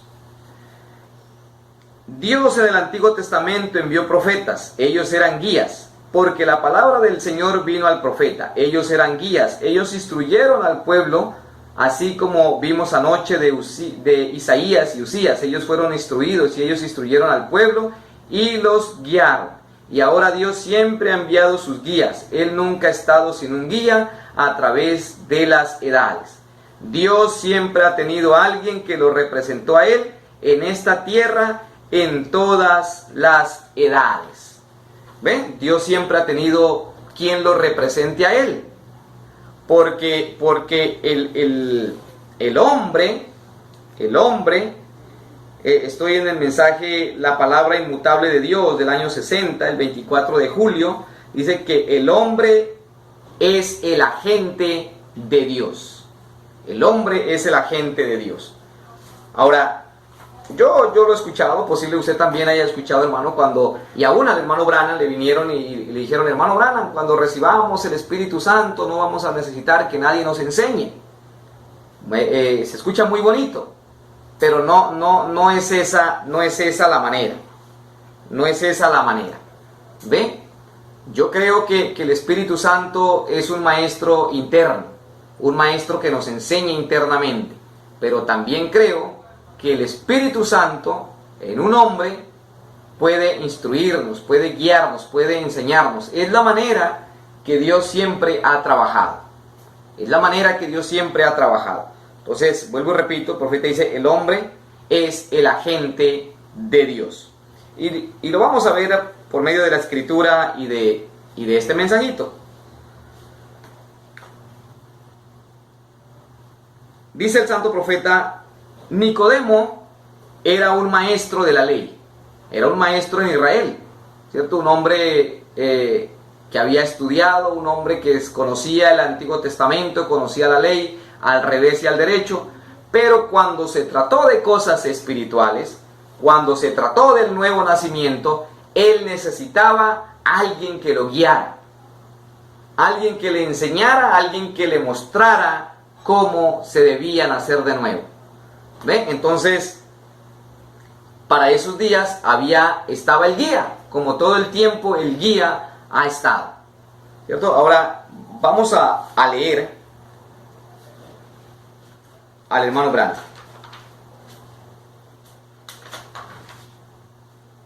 Dios en el Antiguo Testamento envió profetas, ellos eran guías, porque la palabra del Señor vino al profeta, ellos eran guías, ellos instruyeron al pueblo, así como vimos anoche de Isaías y Usías, ellos fueron instruidos y ellos instruyeron al pueblo y los guiaron. Y ahora Dios siempre ha enviado sus guías, Él nunca ha estado sin un guía a través de las edades. Dios siempre ha tenido a alguien que lo representó a Él en esta tierra en todas las edades. ¿Ven? Dios siempre ha tenido quien lo represente a Él. Porque el hombre, estoy en el mensaje La Palabra Inmutable de Dios del año 60, el 24 de julio, dice que el hombre es el agente de Dios. El hombre es el agente de Dios. Ahora, yo lo he escuchado, posible usted también haya escuchado, hermano, y aún al hermano Branham le vinieron y le dijeron: hermano Branham, cuando recibamos el Espíritu Santo no vamos a necesitar que nadie nos enseñe. Se escucha muy bonito, pero no es esa la manera. No es esa la manera. ¿Ve? Yo creo que el Espíritu Santo es un maestro interno, un maestro que nos enseña internamente, pero también creo que el Espíritu Santo en un hombre puede instruirnos, puede guiarnos, puede enseñarnos. Es la manera que Dios siempre ha trabajado. Es la manera que Dios siempre ha trabajado. Entonces, vuelvo y repito, el profeta dice: el hombre es el agente de Dios. Y lo vamos a ver por medio de la Escritura y de este mensajito. Dice el santo profeta: Nicodemo era un maestro de la ley, era un maestro en Israel, ¿cierto? Un hombre que había estudiado, un hombre que conocía el Antiguo Testamento, conocía la ley al revés y al derecho, pero cuando se trató de cosas espirituales, cuando se trató del nuevo nacimiento, él necesitaba a alguien que lo guiara, alguien que le enseñara, alguien que le mostrara cómo se debía nacer de nuevo. ¿Ve? Entonces, para esos días estaba el guía, como todo el tiempo el guía ha estado, ¿cierto? Ahora vamos a leer al hermano Branham.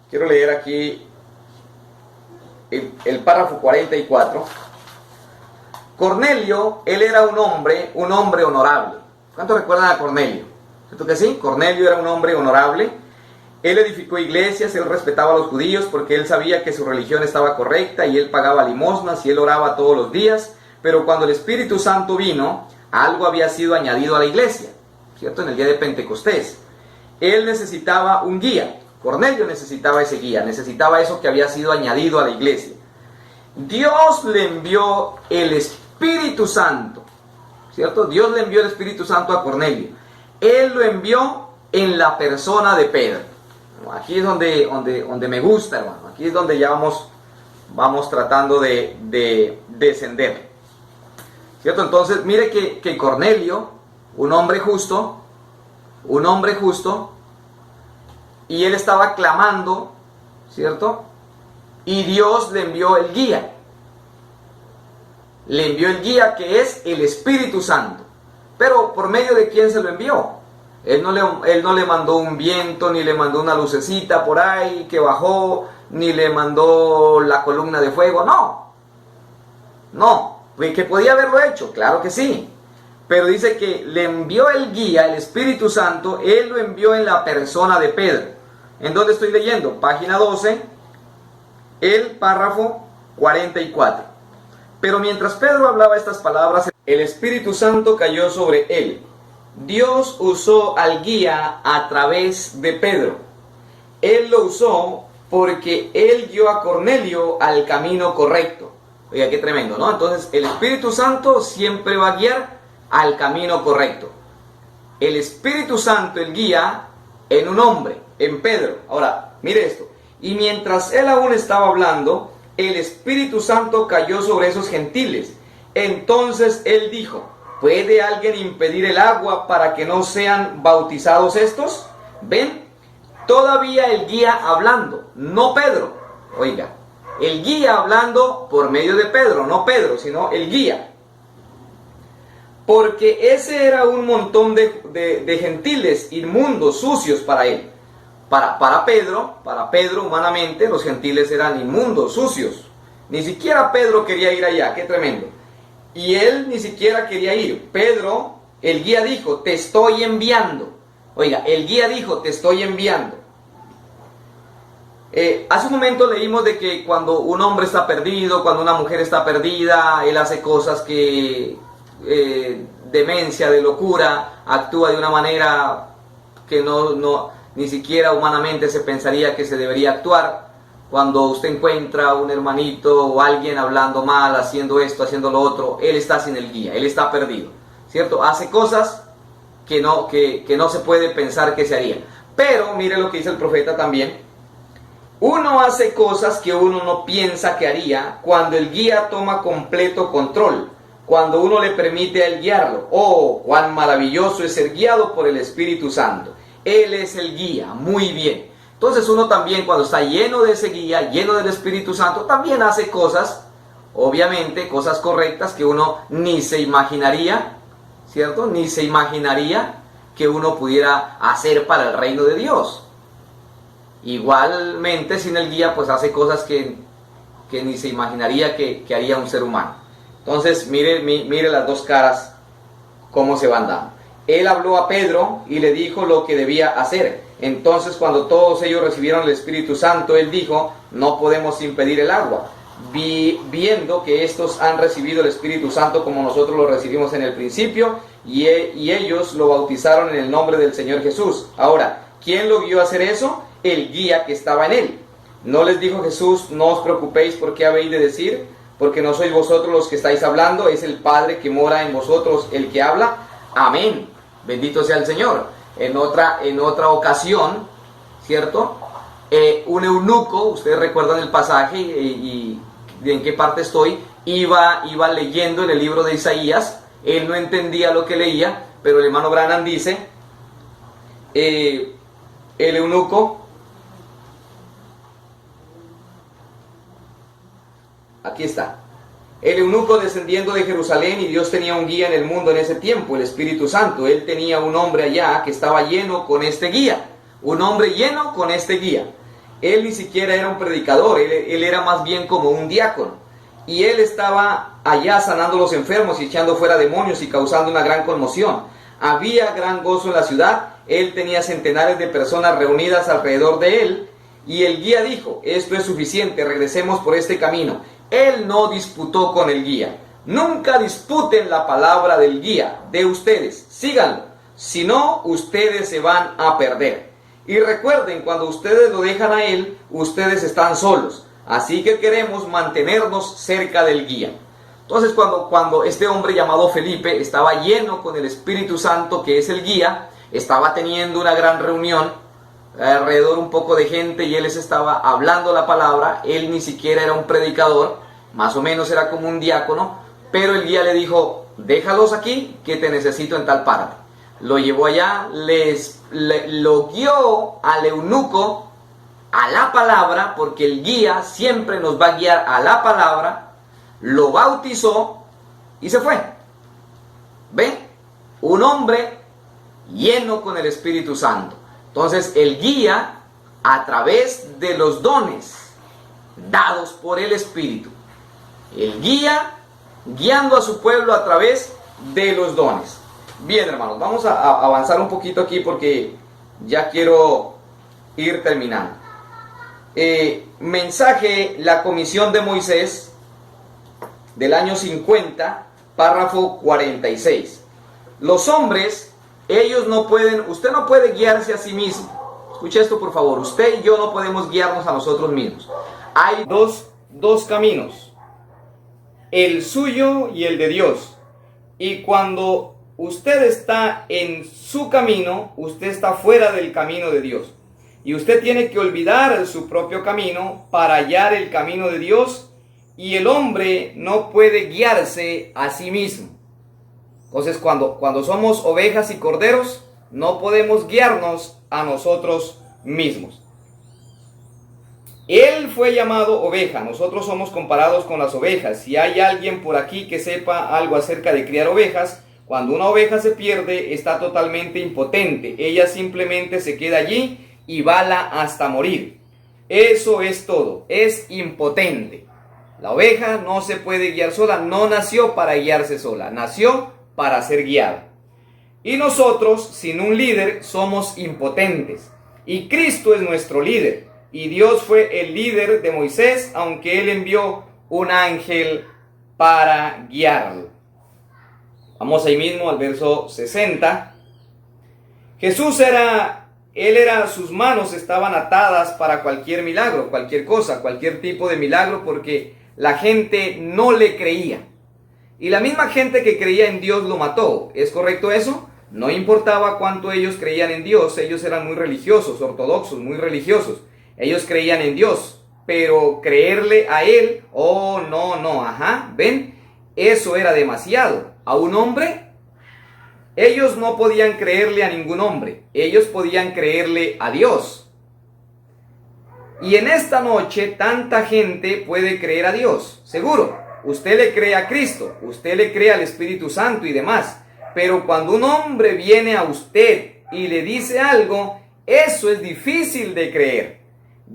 Quiero leer aquí el párrafo 44. Cornelio, él era un hombre honorable. ¿Cuántos recuerdan a Cornelio? ¿Cierto que sí? Cornelio era un hombre honorable. Él edificó iglesias, él respetaba a los judíos porque él sabía que su religión estaba correcta y él pagaba limosnas y él oraba todos los días. Pero cuando el Espíritu Santo vino, algo había sido añadido a la iglesia, ¿cierto? En el día de Pentecostés. Él necesitaba un guía. Cornelio necesitaba ese guía, necesitaba eso que había sido añadido a la iglesia. Dios le envió el Espíritu Santo, ¿cierto? Dios le envió el Espíritu Santo a Cornelio. Él lo envió en la persona de Pedro. Aquí es donde me gusta, hermano. Aquí es donde ya vamos tratando de descender, ¿cierto? Entonces, mire que Cornelio, un hombre justo, y él estaba clamando, ¿cierto? Y Dios le envió el guía. Le envió el guía, que es el Espíritu Santo. Pero ¿por medio de quién se lo envió? Él no le mandó un viento, ni le mandó una lucecita por ahí que bajó, ni le mandó la columna de fuego. No, que podía haberlo hecho, claro que sí. Pero dice que le envió el guía, el Espíritu Santo. Él lo envió en la persona de Pedro. ¿En dónde estoy leyendo? Página 12, el párrafo 44. Pero mientras Pedro hablaba estas palabras, el Espíritu Santo cayó sobre él. Dios usó al guía a través de Pedro. Él lo usó porque él guió a Cornelio al camino correcto. Oiga, qué tremendo, ¿no? Entonces, el Espíritu Santo siempre va a guiar al camino correcto. El Espíritu Santo, el guía en un hombre, en Pedro. Ahora, mire esto. Y mientras él aún estaba hablando, el Espíritu Santo cayó sobre esos gentiles. Entonces él dijo: ¿puede alguien impedir el agua para que no sean bautizados estos? ¿Ven? Todavía el guía hablando, no Pedro. Oiga, el guía hablando por medio de Pedro, no Pedro, sino el guía. Porque ese era un montón de gentiles inmundos, sucios para él. Para Pedro, humanamente, los gentiles eran inmundos, sucios. Ni siquiera Pedro quería ir allá, qué tremendo. Y él ni siquiera quería ir. Pedro, el guía dijo: te estoy enviando. Oiga, el guía dijo: te estoy enviando. Hace un momento leímos de que cuando un hombre está perdido, cuando una mujer está perdida, él hace cosas que demencia, de locura, actúa de una manera que ni siquiera humanamente se pensaría que se debería actuar. Cuando usted encuentra un hermanito o alguien hablando mal, haciendo esto, haciendo lo otro, él está sin el guía, él está perdido, ¿cierto? Hace cosas que no se puede pensar que se harían. Pero mire lo que dice el profeta también. Uno hace cosas que uno no piensa que haría cuando el guía toma completo control, cuando uno le permite a él guiarlo. Oh, cuán maravilloso es ser guiado por el Espíritu Santo. Él es el guía, muy bien. Entonces uno también, cuando está lleno de ese guía, lleno del Espíritu Santo, también hace cosas, obviamente, cosas correctas que uno ni se imaginaría, ¿cierto? Ni se imaginaría que uno pudiera hacer para el reino de Dios. Igualmente, sin el guía, pues hace cosas que ni se imaginaría que haría un ser humano. Entonces, mire las dos caras, cómo se van dando. Él habló a Pedro y le dijo lo que debía hacer. Entonces, cuando todos ellos recibieron el Espíritu Santo, él dijo, no podemos impedir el agua. Viendo que estos han recibido el Espíritu Santo como nosotros lo recibimos en el principio, y ellos lo bautizaron en el nombre del Señor Jesús. Ahora, ¿quién lo guió a hacer eso? El guía que estaba en él. ¿No les dijo Jesús, no os preocupéis por qué habéis de decir? Porque no sois vosotros los que estáis hablando, es el Padre que mora en vosotros el que habla. Amén. Bendito sea el Señor. En otra ocasión, ¿cierto? Un eunuco, ustedes recuerdan el pasaje y en qué parte estoy, iba leyendo en el libro de Isaías. Él no entendía lo que leía, pero el hermano Branham dice, el eunuco, aquí está, el eunuco descendiendo de Jerusalén, y Dios tenía un guía en el mundo en ese tiempo, el Espíritu Santo. Él tenía un hombre allá que estaba lleno con este guía, un hombre lleno con este guía. Él ni siquiera era un predicador, él era más bien como un diácono. Y él estaba allá sanando a los enfermos y echando fuera demonios y causando una gran conmoción. Había gran gozo en la ciudad, él tenía centenares de personas reunidas alrededor de él. Y el guía dijo, esto es suficiente, regresemos por este camino. Él no disputó con el guía. Nunca disputen la palabra del guía, de ustedes, síganlo. Si no, ustedes se van a perder. Y recuerden, cuando ustedes lo dejan a él, ustedes están solos. Así que queremos mantenernos cerca del guía. Entonces, cuando este hombre llamado Felipe estaba lleno con el Espíritu Santo, que es el guía, estaba teniendo una gran reunión, alrededor un poco de gente, y él les estaba hablando la palabra. Él ni siquiera era un predicador, más o menos era como un diácono, pero el guía le dijo, déjalos aquí, que te necesito en tal parte. Lo llevó allá, lo guió al eunuco a la palabra, porque el guía siempre nos va a guiar a la palabra, lo bautizó y se fue. ¿Ven? Un hombre lleno con el Espíritu Santo. Entonces el guía, a través de los dones dados por el Espíritu, el guía guiando a su pueblo a través de los dones. Bien, hermanos, vamos a avanzar un poquito aquí porque ya quiero ir terminando. Mensaje, la comisión de Moisés, del año 50, párrafo 46. Los hombres, ellos no pueden, usted no puede guiarse a sí mismo. Escuche esto, por favor. Usted y yo no podemos guiarnos a nosotros mismos. Hay dos caminos, el suyo y el de Dios. Y cuando usted está en su camino, usted está fuera del camino de Dios. Y usted tiene que olvidar su propio camino para hallar el camino de Dios. Y el hombre no puede guiarse a sí mismo. Entonces, cuando somos ovejas y corderos, no podemos guiarnos a nosotros mismos. Él fue llamado oveja, nosotros somos comparados con las ovejas. Si hay alguien por aquí que sepa algo acerca de criar ovejas, cuando una oveja se pierde, está totalmente impotente. Ella simplemente se queda allí y bala hasta morir. Eso es todo, es impotente. La oveja no se puede guiar sola, no nació para guiarse sola, nació para ser guiada. Y nosotros, sin un líder, somos impotentes. Y Cristo es nuestro líder. y Dios fue el líder de Moisés, aunque él envió un ángel para guiarlo. Vamos ahí mismo al verso 60. Jesús sus manos estaban atadas para cualquier milagro, cualquier cosa, cualquier tipo de milagro, porque la gente no le creía. Y la misma gente que creía en Dios lo mató. ¿Es correcto eso? No importaba cuánto ellos creían en Dios, ellos eran muy religiosos, ortodoxos, muy religiosos. Ellos creían en Dios, pero creerle a Él, oh, no, ¿ven? Eso era demasiado. ¿A un hombre? Ellos no podían creerle a ningún hombre, ellos podían creerle a Dios. Y en esta noche tanta gente puede creer a Dios, seguro. Usted le cree a Cristo, usted le cree al Espíritu Santo y demás. Pero cuando un hombre viene a usted y le dice algo, eso es difícil de creer.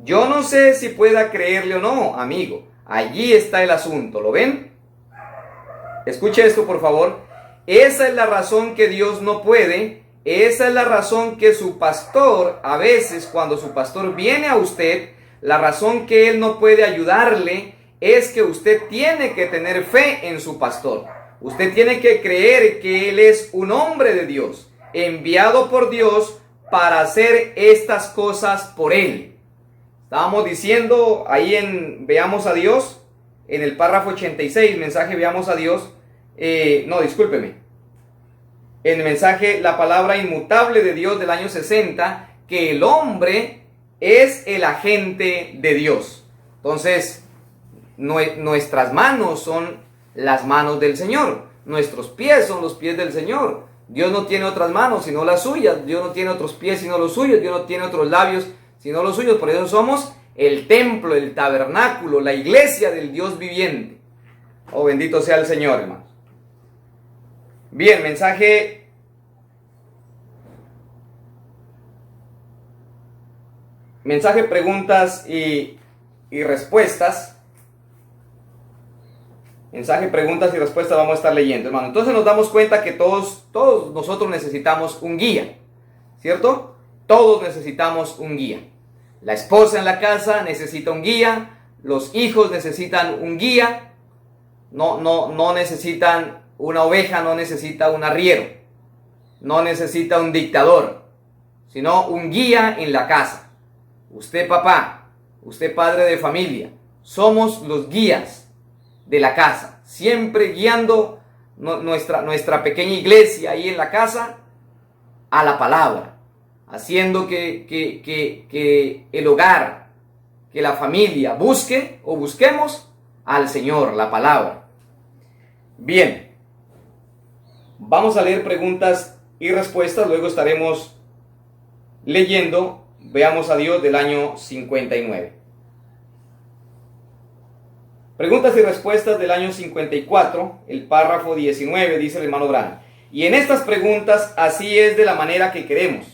Yo no sé si pueda creerle o no, amigo. Allí está el asunto, ¿lo ven? Escuche esto, por favor. Esa es la razón que Dios no puede. Esa es la razón que su pastor, a veces cuando su pastor viene a usted, la razón que él no puede ayudarle es que usted tiene que tener fe en su pastor. Usted tiene que creer que él es un hombre de Dios, enviado por Dios para hacer estas cosas por él. Estábamos diciendo ahí Veamos a Dios, en el párrafo 86, mensaje Veamos a Dios. En el mensaje La palabra inmutable de Dios del año 60, que el hombre es el agente de Dios. Entonces, nuestras manos son las manos del Señor, nuestros pies son los pies del Señor. Dios no tiene otras manos sino las suyas, Dios no tiene otros pies sino los suyos, Dios no tiene otros labios sino los suyos. Por eso somos el templo, el tabernáculo, la iglesia del Dios viviente. Oh, bendito sea el Señor, hermanos. Bien, mensaje preguntas y respuestas. Mensaje, preguntas y respuestas vamos a estar leyendo, hermano. Entonces nos damos cuenta que todos nosotros necesitamos un guía, ¿cierto? Todos necesitamos un guía. La esposa en la casa necesita un guía, los hijos necesitan un guía, no necesitan una oveja, no necesita un arriero, no necesita un dictador, sino un guía en la casa. Usted papá, usted padre de familia, somos los guías de la casa, siempre guiando nuestra pequeña iglesia ahí en la casa a la palabra, haciendo que el hogar, que la familia busquemos al Señor, la palabra. Bien, vamos a leer preguntas y respuestas, luego estaremos leyendo Veamos a Dios del año 59. Preguntas y respuestas del año 54, el párrafo 19, dice el hermano Branham. Y en estas preguntas, así es de la manera que queremos.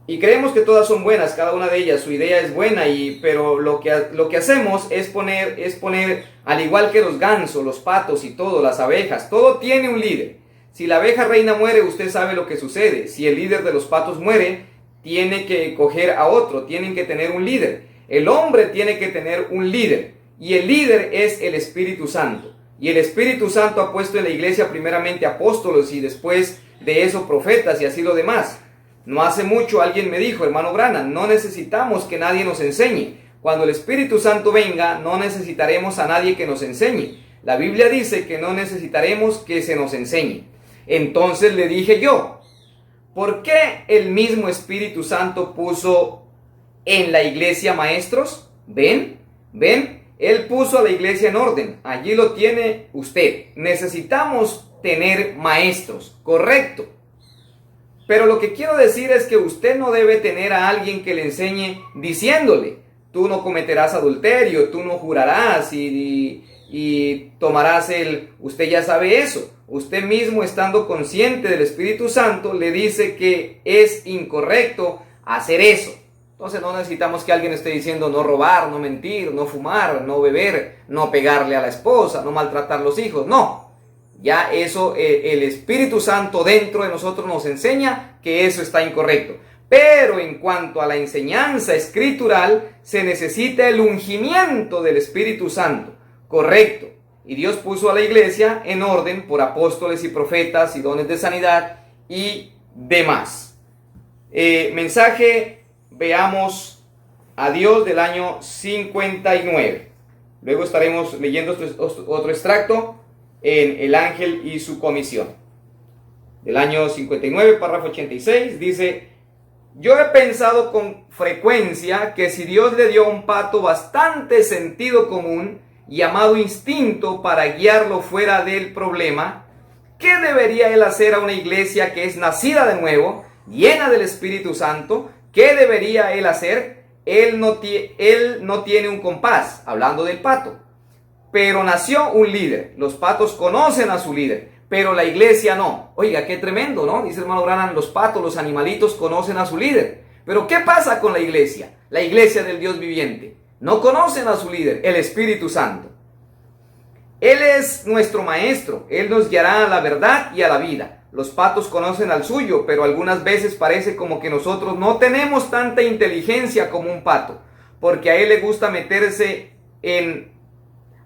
Y creemos que todas son buenas, cada una de ellas, su idea es buena, pero lo que hacemos es poner, al igual que los gansos, los patos y todo, las abejas, todo tiene un líder. Si la abeja reina muere, usted sabe lo que sucede. Si el líder de los patos muere, tiene que coger a otro, tienen que tener un líder. El hombre tiene que tener un líder, y el líder es el Espíritu Santo. Y el Espíritu Santo ha puesto en la iglesia primeramente apóstoles y después de eso profetas y así lo demás. No hace mucho alguien me dijo, hermano Branham, no necesitamos que nadie nos enseñe. Cuando el Espíritu Santo venga, no necesitaremos a nadie que nos enseñe. La Biblia dice que no necesitaremos que se nos enseñe. Entonces le dije yo, ¿por qué el mismo Espíritu Santo puso en la iglesia maestros? ¿Ven? Él puso a la iglesia en orden. Allí lo tiene usted. Necesitamos tener maestros, correcto. Pero lo que quiero decir es que usted no debe tener a alguien que le enseñe diciéndole, tú no cometerás adulterio, tú no jurarás y tomarás usted ya sabe eso. Usted mismo, estando consciente del Espíritu Santo, le dice que es incorrecto hacer eso. Entonces no necesitamos que alguien esté diciendo no robar, no mentir, no fumar, no beber, no pegarle a la esposa, no maltratar a los hijos. No, ya eso el Espíritu Santo dentro de nosotros nos enseña que eso está incorrecto. Pero en cuanto a la enseñanza escritural, se necesita el ungimiento del Espíritu Santo, correcto. Y Dios puso a la iglesia en orden por apóstoles y profetas y dones de sanidad y demás. Mensaje, veamos a Dios del año 59. Luego estaremos leyendo otro extracto en El ángel y su comisión. Del año 59, párrafo 86, dice: yo he pensado con frecuencia que si Dios le dio a un pato bastante sentido común, llamado instinto, para guiarlo fuera del problema, ¿qué debería él hacer a una iglesia que es nacida de nuevo, llena del Espíritu Santo? ¿Qué debería él hacer? Él no tiene un compás, hablando del pato, pero nació un líder. Los patos conocen a su líder, pero la iglesia no. Oiga, qué tremendo, ¿no? Dice el hermano Branham, los patos, los animalitos conocen a su líder. Pero ¿qué pasa con la iglesia? La iglesia del Dios viviente. No conocen a su líder, el Espíritu Santo. Él es nuestro maestro. Él nos guiará a la verdad y a la vida. Los patos conocen al suyo, pero algunas veces parece como que nosotros no tenemos tanta inteligencia como un pato, porque a él le gusta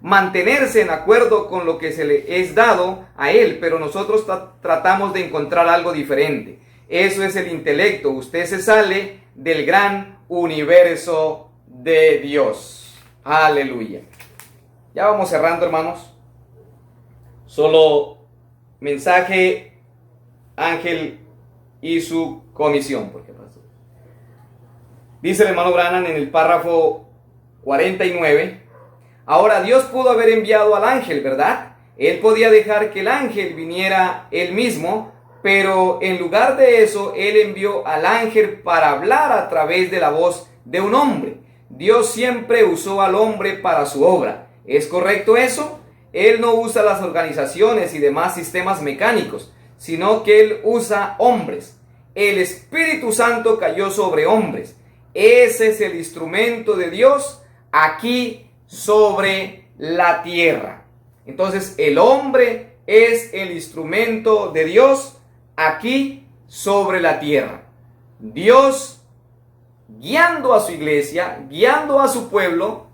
mantenerse en acuerdo con lo que se le es dado a él, pero nosotros tratamos de encontrar algo diferente. Eso es el intelecto. Usted se sale del gran universo de Dios. Aleluya. Ya vamos cerrando, hermanos. Solo mensaje, ángel y su comisión. Dice el hermano Branham en el párrafo 49. Ahora Dios pudo haber enviado al ángel, ¿verdad? Él podía dejar que el ángel viniera él mismo, pero en lugar de eso, él envió al ángel para hablar a través de la voz de un hombre. Dios siempre usó al hombre para su obra. ¿Es correcto eso? Él no usa las organizaciones y demás sistemas mecánicos, sino que él usa hombres. El Espíritu Santo cayó sobre hombres. Ese es el instrumento de Dios aquí sobre la tierra. Entonces el hombre es el instrumento de Dios aquí sobre la tierra. Dios guiando a su iglesia, guiando a su pueblo,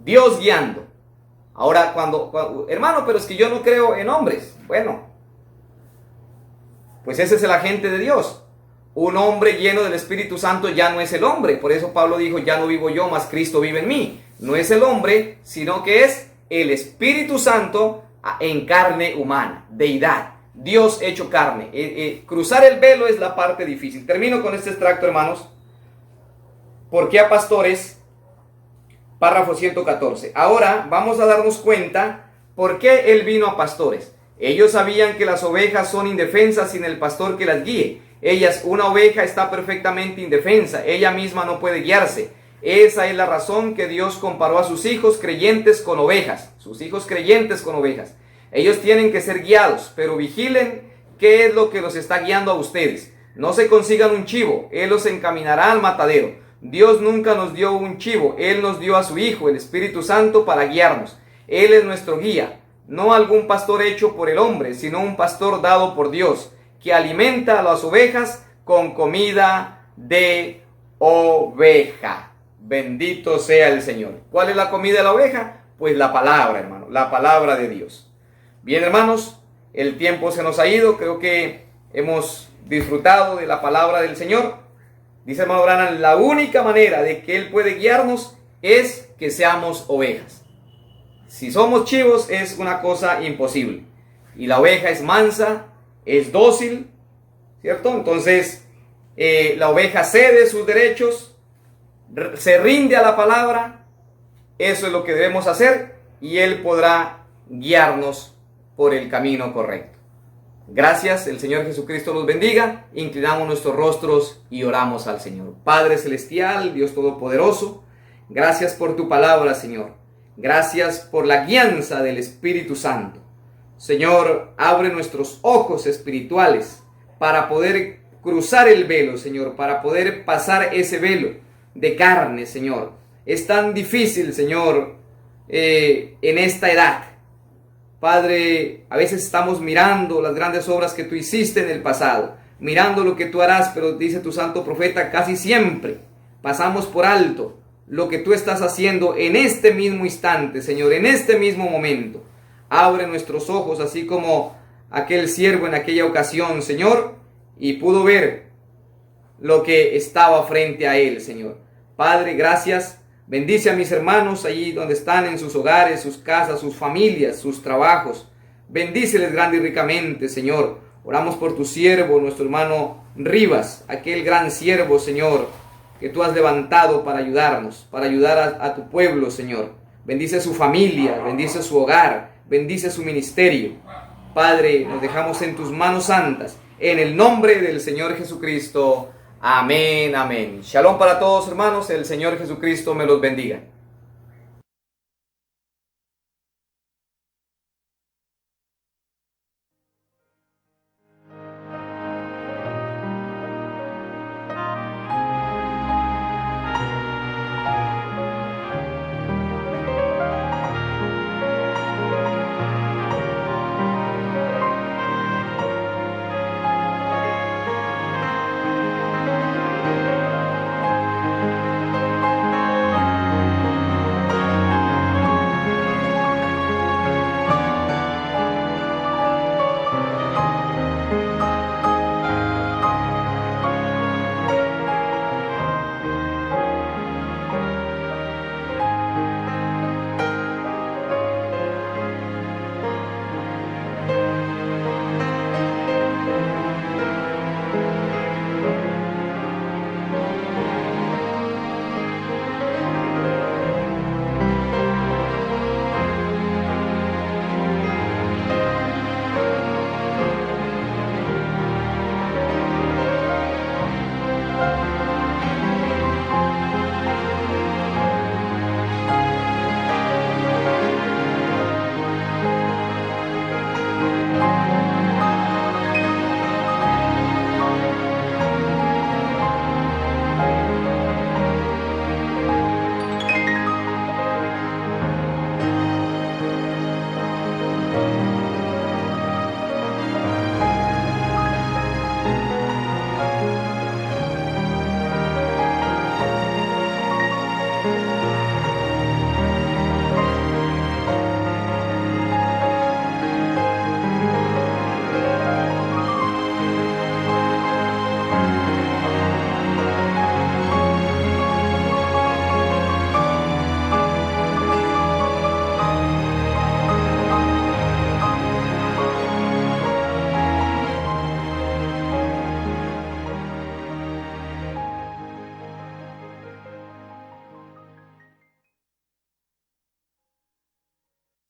Dios guiando. Ahora hermano, pero es que yo no creo en hombres. Bueno, pues ese es el agente de Dios. Un hombre lleno del Espíritu Santo ya no es el hombre. Por eso Pablo dijo: ya no vivo yo, mas Cristo vive en mí. No es el hombre, sino que es el Espíritu Santo en carne humana, deidad, Dios hecho carne. Cruzar el velo es la parte difícil. Termino con este extracto, hermanos. ¿Por qué a pastores? Párrafo 114. Ahora vamos a darnos cuenta por qué él vino a pastores. Ellos sabían que las ovejas son indefensas sin el pastor que las guíe. Una oveja está perfectamente indefensa. Ella misma no puede guiarse. Esa es la razón que Dios comparó a sus hijos creyentes con ovejas. Sus hijos creyentes con ovejas. Ellos tienen que ser guiados, pero vigilen qué es lo que los está guiando a ustedes. No se consigan un chivo, Él los encaminará al matadero. Dios nunca nos dio un chivo, Él nos dio a su Hijo, el Espíritu Santo, para guiarnos. Él es nuestro guía, no algún pastor hecho por el hombre, sino un pastor dado por Dios, que alimenta a las ovejas con comida de oveja. Bendito sea el Señor. ¿Cuál es la comida de la oveja? Pues la palabra, hermano, la palabra de Dios. Bien, hermanos, el tiempo se nos ha ido. Creo que hemos disfrutado de la palabra del Señor. Dice hermano Branham, la única manera de que Él puede guiarnos es que seamos ovejas. Si somos chivos es una cosa imposible. Y la oveja es mansa, es dócil, ¿cierto? Entonces, la oveja cede sus derechos, se rinde a la palabra. Eso es lo que debemos hacer y Él podrá guiarnos por el camino correcto. Gracias, el Señor Jesucristo los bendiga. Inclinamos nuestros rostros y oramos al Señor. Padre Celestial, Dios Todopoderoso, gracias por tu palabra, Señor. Gracias por la guianza del Espíritu Santo. Señor, abre nuestros ojos espirituales para poder cruzar el velo, Señor, para poder pasar ese velo de carne, Señor. Es tan difícil, Señor, en esta edad. Padre, a veces estamos mirando las grandes obras que tú hiciste en el pasado, mirando lo que tú harás, pero dice tu santo profeta, casi siempre pasamos por alto lo que tú estás haciendo en este mismo instante, Señor, en este mismo momento. Abre nuestros ojos, así como aquel siervo en aquella ocasión, Señor, y pudo ver lo que estaba frente a él, Señor. Padre, gracias. Bendice a mis hermanos allí donde están, en sus hogares, sus casas, sus familias, sus trabajos. Bendíceles grande y ricamente, Señor. Oramos por tu siervo, nuestro hermano Rivas, aquel gran siervo, Señor, que tú has levantado para ayudarnos, para ayudar a tu pueblo, Señor. Bendice su familia, bendice su hogar, bendice su ministerio. Padre, nos dejamos en tus manos santas, en el nombre del Señor Jesucristo. Amén, amén. Shalom para todos, hermanos. El Señor Jesucristo me los bendiga.